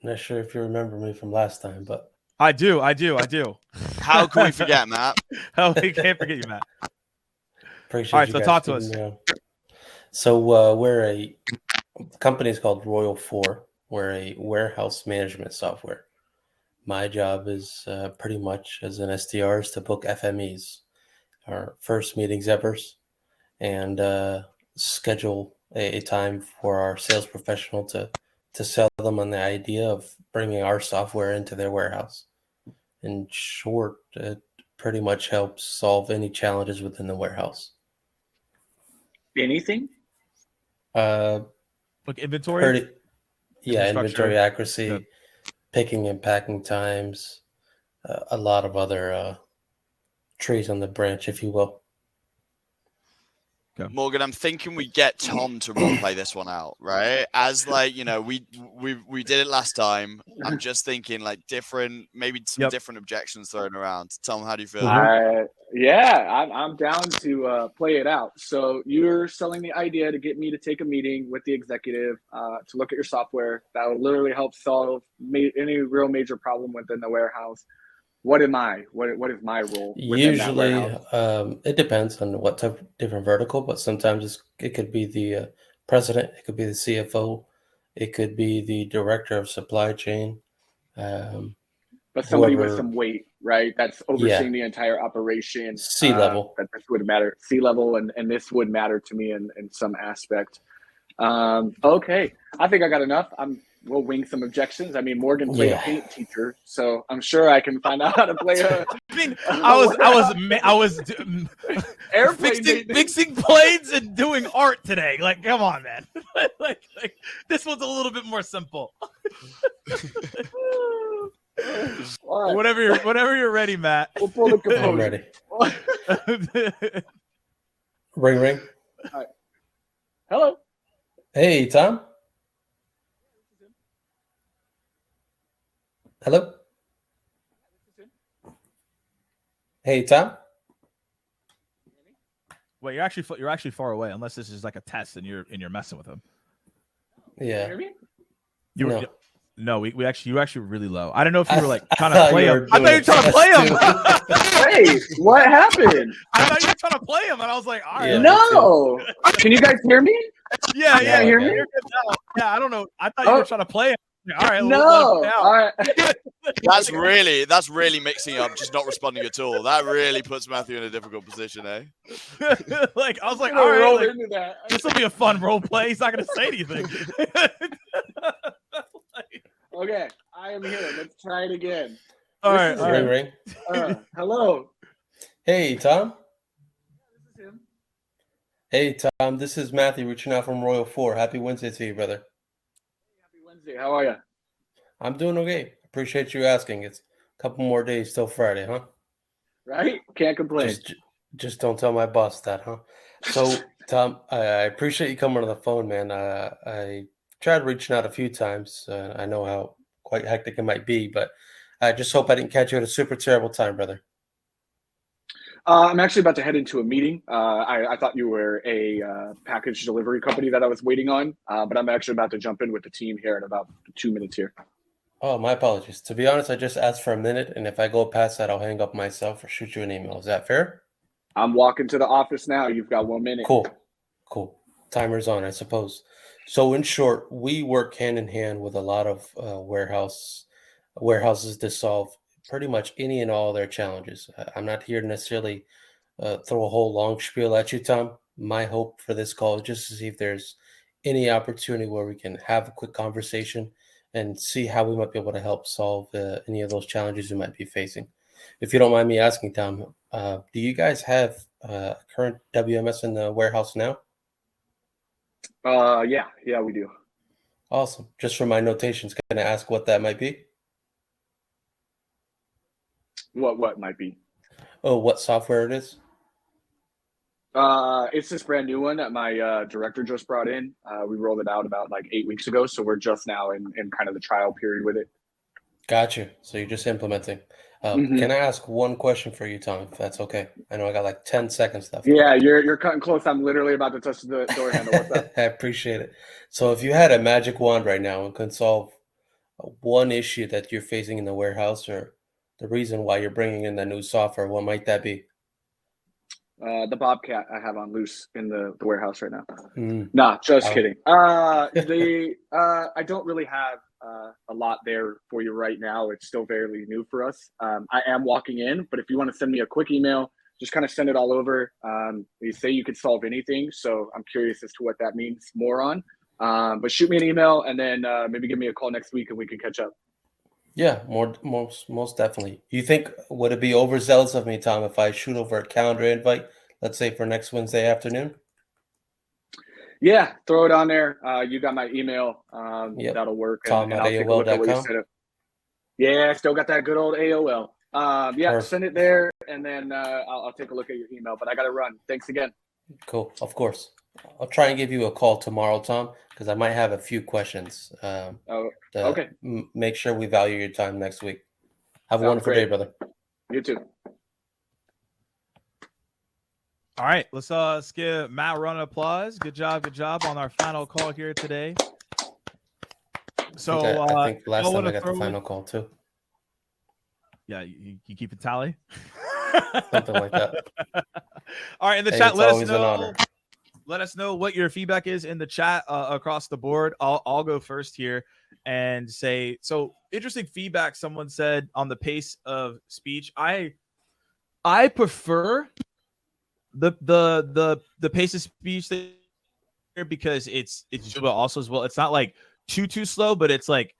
Not sure if you remember me from last time, but I do. How can we forget, Matt? Oh, we can't forget you, Matt. appreciate All right, you so guys talk to keeping us. me on. So the company is called Royal 4. We're a warehouse management software. My job is pretty much as an SDR is to book FMEs, our first meetings ever, and schedule a time for our sales professional to sell them on the idea of bringing our software into their warehouse. In short, it pretty much helps solve any challenges within the warehouse. Anything? Like inventory? Inventory accuracy, Yep. picking and packing times, a lot of other trees on the branch, if you will. Okay. Morgan, I'm thinking we get Tom to roleplay this one out, right? As we did it last time. I'm just thinking maybe some different objections thrown around. Tom, how do you feel? I'm down to play it out. So you're selling the idea to get me to take a meeting with the executive to look at your software that will literally help solve any real major problem within the warehouse. What am I? What is my role? Usually, it depends on what type of different vertical, but sometimes it could be the president, it could be the CFO, it could be the director of supply chain. But somebody with some weight, right? That's overseeing the entire operation. C-level. That this would matter. C-level, and this would matter to me in some aspect. Okay, I think I got enough. We'll wing some objections. I mean, Morgan played a paint teacher, so I'm sure I can find out how to play a. I was fixing planes and doing art today. Like, come on, man. like this one's a little bit more simple. Whatever you're ready, Matt. We'll pull the composure. I'm ready. Ring. All right. Hello. Hey, Tom. Hello. Hey, Tom. Wait, you're actually far away, unless this is like a test and you're messing with him. Yeah. Can you hear me? No, you actually really low. I don't know if you were like trying to play him. I thought you were trying to play him. Hey, what happened? I thought you were trying to play him, and I was like, all right. Yeah. No. Can you guys hear me? Yeah. Yeah, hear me? Yeah, I don't know. I thought you were trying to play him. All right. No. All right. That's really mixing up, just not responding at all. That really puts Matthew in a difficult position, eh? Like, I was like, I'm all gonna right, roll like, into that. this will be a fun role play. He's not going to say anything. Okay, I am here. Let's try it again. All right. Ring. Hello. Hey, Tom. This is him. Hey, Tom. This is Matthew reaching out from Royal 4. Happy Wednesday to you, brother. Happy Wednesday. How are you? I'm doing okay. Appreciate you asking. It's a couple more days till Friday, huh? Right? Can't complain. Just don't tell my boss that, huh? So, Tom, I appreciate you coming on the phone, man. I tried reaching out a few times. I know how quite hectic it might be, but I just hope I didn't catch you at a super terrible time, brother. I'm actually about to head into a meeting. I thought you were a package delivery company that I was waiting on, but I'm actually about to jump in with the team here in about 2 minutes here. Oh, my apologies. To be honest, I just asked for a minute, and if I go past that, I'll hang up myself or shoot you an email. Is that fair? I'm walking to the office now. You've got 1 minute. Cool. Timer's on, I suppose. So in short, we work hand in hand with a lot of warehouses to solve pretty much any and all their challenges. I'm not here to necessarily throw a whole long spiel at you, Tom. My hope for this call is just to see if there's any opportunity where we can have a quick conversation and see how we might be able to help solve any of those challenges you might be facing. If you don't mind me asking, Tom, do you guys have current WMS in the warehouse now? Yeah, we do. Awesome. Just for my notations, can I ask what that might be? What might be? Oh, what software it is? It's this brand new one that my director just brought in. We rolled it out about like 8 weeks ago, so we're just now in kind of the trial period with it. Gotcha. So you're just implementing. Can I ask one question for you, Tom, if that's okay? I know I got like 10 seconds left. Yeah, you're cutting close. I'm literally about to touch the door handle. What's up? I appreciate it. So if you had a magic wand right now and could solve one issue that you're facing in the warehouse, or the reason why you're bringing in the new software, what might that be? The bobcat I have on loose in the warehouse right now. Mm. Nah, just Oh. kidding. I don't really have a lot there for you right now. It's still fairly new for us. I am walking in, but if you want to send me a quick email, just kind of send it all over. You say you could solve anything, so I'm curious as to what that means more on. But shoot me an email, and then maybe give me a call next week, and we can catch up. Yeah, most definitely. You think, would it be overzealous of me, Tom, if I shoot over a calendar invite, let's say for next Wednesday afternoon? Yeah, throw it on there. You got my email. Yep. That'll work. Tom and at I'll take a look at what you AOL.com. said. Yeah, still got that good old AOL. Yeah, Perfect. send it there, and then I'll take a look at your email. But I got to run. Thanks again. Cool, of course. I'll try and give you a call tomorrow, Tom, because I might have a few questions. Okay. Make sure we value your time next week. Have a Sounds wonderful great. day, brother. You too. All right, let's give Matt a round of applause. Good job on our final call here today. So I think last time I got the throw- final call too. Yeah, you keep a tally. Something like that. All right, in the Hey, chat, it's let us always an honor. know. Let us know what your feedback is in the chat across the board. I'll go first here and say, so interesting feedback. Someone said on the pace of speech. I prefer the pace of speech there because it's but also as well. It's not like too slow, but it's like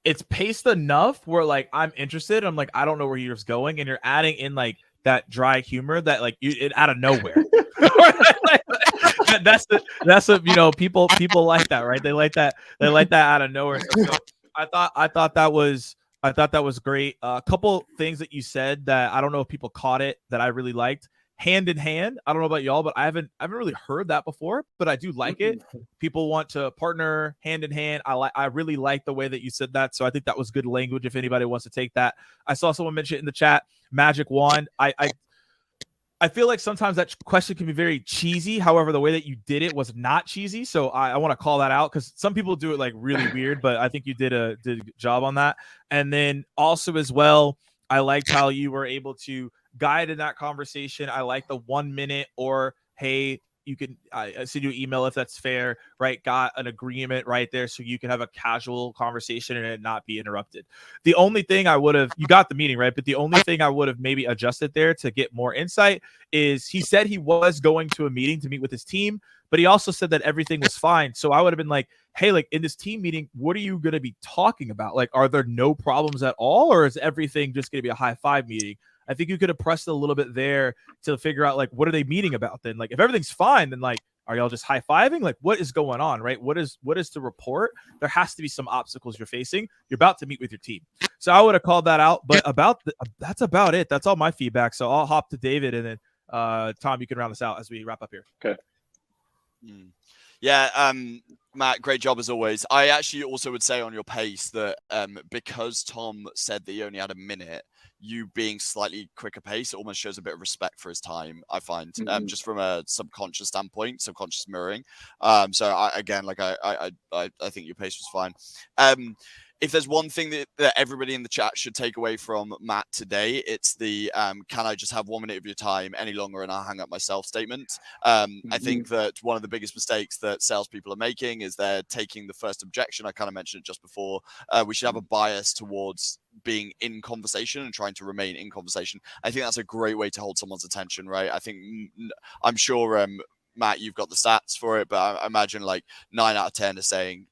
it's paced enough where like I'm interested. I'm like, I don't know where you're going, and you're adding in like that dry humor that like it out of nowhere. that's people like that, right? They like that out of nowhere. So I thought that was great. A couple things that you said that I don't know if people caught it that I really liked. Hand in hand. I don't know about y'all, but I haven't really heard that before, but I do like it. People want to partner hand in hand. I really like the way that you said that. So I think that was good language if anybody wants to take that. I saw someone mention it in the chat, magic wand. I feel like sometimes that question can be very cheesy. However, the way that you did it was not cheesy. So I want to call that out because some people do it like really weird, but I think you did a good job on that. And then also as well, I liked how you were able to guide in that conversation. I like the 1 minute or, hey, you can send you an email if that's fair, right? Got an agreement right there so you can have a casual conversation and it not be interrupted. The only thing you got the meeting, right? But the only thing I would have maybe adjusted there to get more insight is he said he was going to a meeting to meet with his team, but he also said that everything was fine. So I would have been like, hey, like in this team meeting, what are you going to be talking about? Like, are there no problems at all? Or is everything just going to be a high five meeting? I think you could have pressed a little bit there to figure out like what are they meeting about then? Like if everything's fine, then like are y'all just high-fiving? Like what is going on, right? What is to report? There has to be some obstacles you're facing. You're about to meet with your team. So I would have called that out, but that's about it. That's all my feedback. So I'll hop to David and then Tom, you can round this out as we wrap up here. Okay. Yeah, Matt, great job as always. I actually also would say on your pace that because Tom said that he only had a minute, you being slightly quicker pace almost shows a bit of respect for his time, I find, just from a subconscious standpoint, subconscious mirroring. So I think your pace was fine. If there's one thing that everybody in the chat should take away from Matt today, it's the can I just have 1 minute of your time any longer and I'll hang up myself statement. I think that one of the biggest mistakes that salespeople are making is they're taking the first objection. I kind of mentioned it just before. We should have a bias towards being in conversation and trying to remain in conversation. I think that's a great way to hold someone's attention, right? I'm sure Matt, you've got the stats for it, but I imagine like 9 out of 10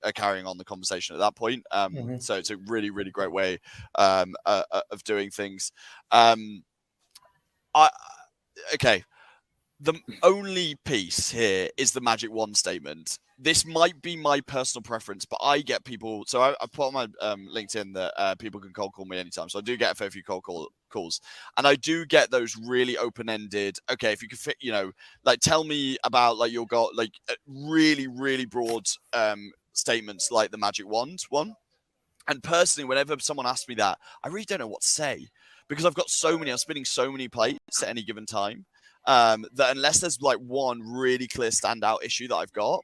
are carrying on the conversation at that point. So it's a really, really great way of doing things. Okay. The only piece here is the magic wand statement. this might be my personal preference, but I get people. So I put on my LinkedIn that people can cold call me anytime. So I do get a fair few cold calls, and I do get those really open-ended. Okay, if you could fit, like tell me about like your goal, like really, really broad statements like the magic wand one. And personally, whenever someone asks me that, I really don't know what to say because I'm spinning so many plates at any given time that unless there's like one really clear standout issue that I've got,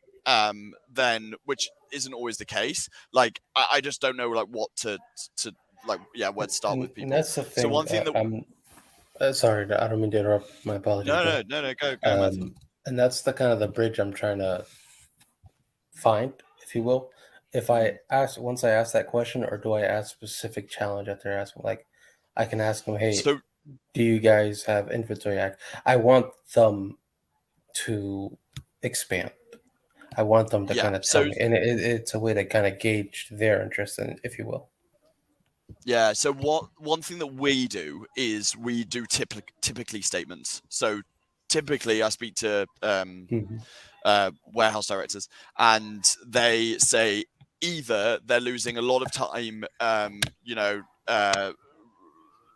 then which isn't always the case. Like I just don't know like what to like where to start with people. And that's the thing. So one thing that I'm sorry, I don't mean to interrupt. My apologies. No, go. And that's the kind of the bridge I'm trying to find, if you will. If once I ask that question, or do I ask specific challenge after asking? Like, I can ask them, hey, do you guys have inventory act? I want them to expand. I want them to kind of tell me, and it's a way to kind of gauge their interest in it, if you will. Yeah. So one thing that we do is we do typically statements. So typically, I speak to warehouse directors, and they say either they're losing a lot of time,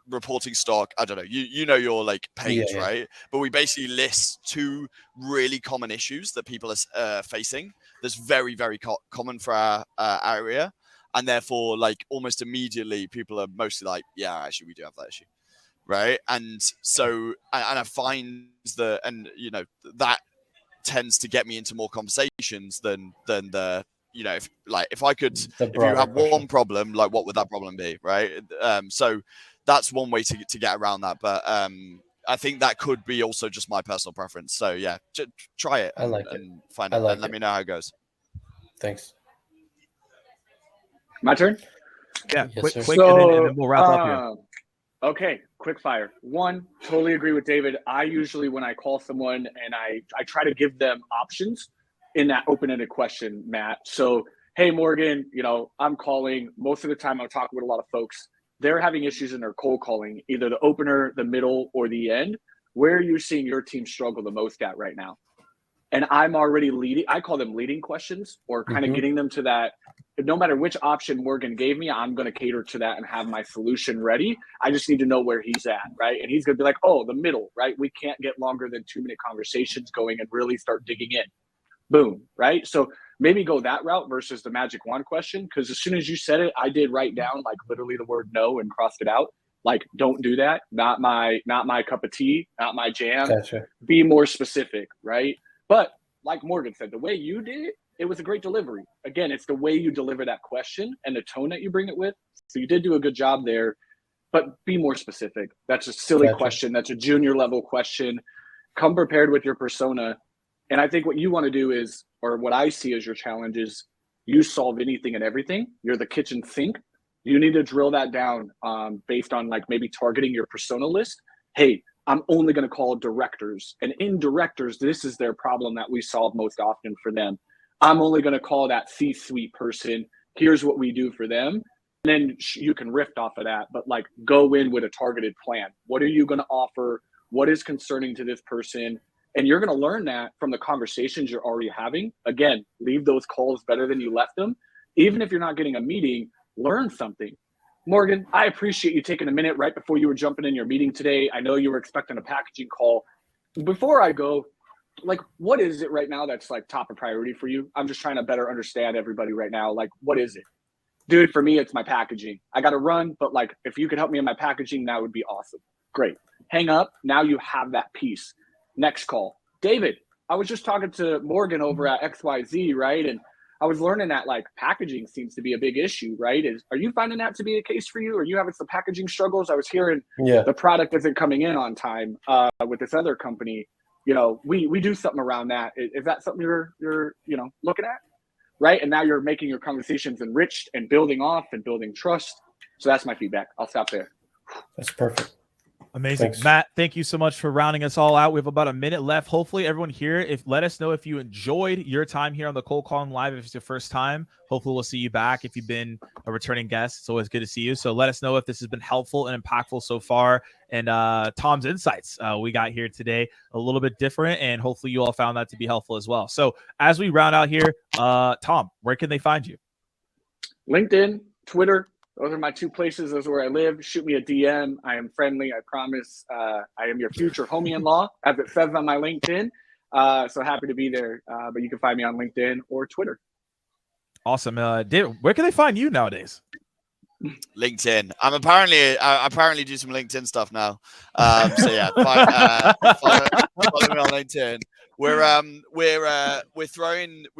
reporting stock. I don't know. You know your like pains, right? But we basically list two really common issues that people are facing. That's very, very common for our area, and therefore, like almost immediately, people are mostly like, "Yeah, actually, we do have that issue." Right. And so, and I find that, and that tends to get me into more conversations than the, if you have one problem, like what would that problem be? Right. So that's one way to get around that. But I think that could be also just my personal preference. So yeah, try it and find it and let me know how it goes. Thanks. My turn? Yeah, yes, quick, and then we'll wrap up here. Okay, quick fire. One, totally agree with David. I usually, when I call someone and I try to give them options in that open-ended question, Matt. So, hey, Morgan, I'm calling. Most of the time I'm talking with a lot of folks. They're having issues in their cold calling, either the opener, the middle, or the end. Where are you seeing your team struggle the most at right now? And I'm already leading. I call them leading questions, or kind of getting them to that. No matter which option Morgan gave me, I'm going to cater to that and have my solution ready. I just need to know where he's at, right? And he's going to be like, oh, the middle, right? We can't get longer than 2-minute conversations going and really start digging in. Boom, right? So maybe go that route versus the magic wand question, because as soon as you said it, I did write down like literally the word no and crossed it out. Like, don't do that. Not my cup of tea, not my jam. Gotcha. Be more specific, right? But like Morgan said, the way you did it, it was a great delivery. Again, it's the way you deliver that question and the tone that you bring it with. So you did do a good job there, but be more specific. That's a silly question. That's a junior level question. Come prepared with your persona. And I think what you want to do is, or what I see as your challenge is, you solve anything and everything. You're the kitchen sink. You need to drill that down based on like maybe targeting your persona list. Hey, I'm only going to call directors, and in directors, this is their problem that we solve most often for them. I'm only going to call that C-suite person. Here's what we do for them. And then you can riff off of that, but like go in with a targeted plan. What are you going to offer? What is concerning to this person? And you're going to learn that from the conversations you're already having. Again, leave those calls better than you left them. Even if you're not getting a meeting, learn something. Morgan, I appreciate you taking a minute right before you were jumping in your meeting today. I know you were expecting a packaging call. Before I go, like, what is it right now that's like top of priority for you? I'm just trying to better understand everybody right now. Like, what is it? Dude, for me, it's my packaging. I got to run, but like, if you could help me in my packaging, that would be awesome. Great. Hang up. Now you have that piece. Next call. David, I was just talking to Morgan over at XYZ, right? And I was learning that like packaging seems to be a big issue, right? Are you finding that to be the case for you? Are you having some packaging struggles? I was hearing the product isn't coming in on time with this other company. We do something around that. Is that something you're looking at? Right. And now you're making your conversations enriched and building off and building trust. So that's my feedback. I'll stop there. That's perfect. Amazing. Thanks. Matt, thank you so much for rounding us all out. We have about a minute left. Hopefully everyone here, let us know if you enjoyed your time here on the Cold Calling Live. If it's your first time, hopefully we'll see you back. If you've been a returning guest, it's always good to see you. So let us know if this has been helpful and impactful so far. And Tom's insights we got here today, a little bit different, and hopefully you all found that to be helpful as well. So as we round out here, Tom, where can they find you? LinkedIn, Twitter. Those are my two places. Those are where I live. Shoot me a DM. I am friendly. I promise. I am your future homie-in-law, as it says on my LinkedIn. So happy to be there. But you can find me on LinkedIn or Twitter. Awesome. David, where can they find you nowadays? LinkedIn. I apparently do some LinkedIn stuff now. So yeah, follow me on LinkedIn. We've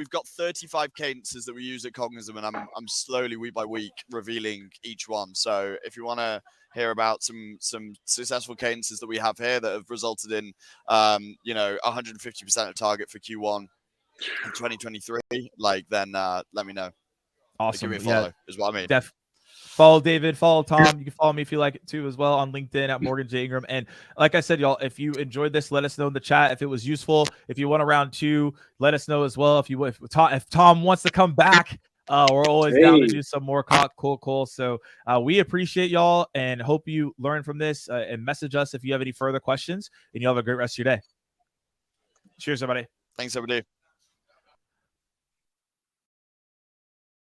got 35 cadences that we use at Cognism, and I'm slowly week by week revealing each one. So if you want to hear about some successful cadences that we have here that have resulted in 150% of target for Q1 in 2023, then let me know. Awesome. Give me a follow is what I mean. Follow David, follow Tom. You can follow me if you like it too as well on LinkedIn at Morgan J Ingram. And like I said, y'all, if you enjoyed this, let us know in the chat if it was useful. If you want a round 2, let us know as well. If Tom wants to come back, we're always down to do some more cool. So we appreciate y'all and hope you learn from this and message us if you have any further questions. And you'll have a great rest of your day. Cheers, everybody. Thanks, everybody.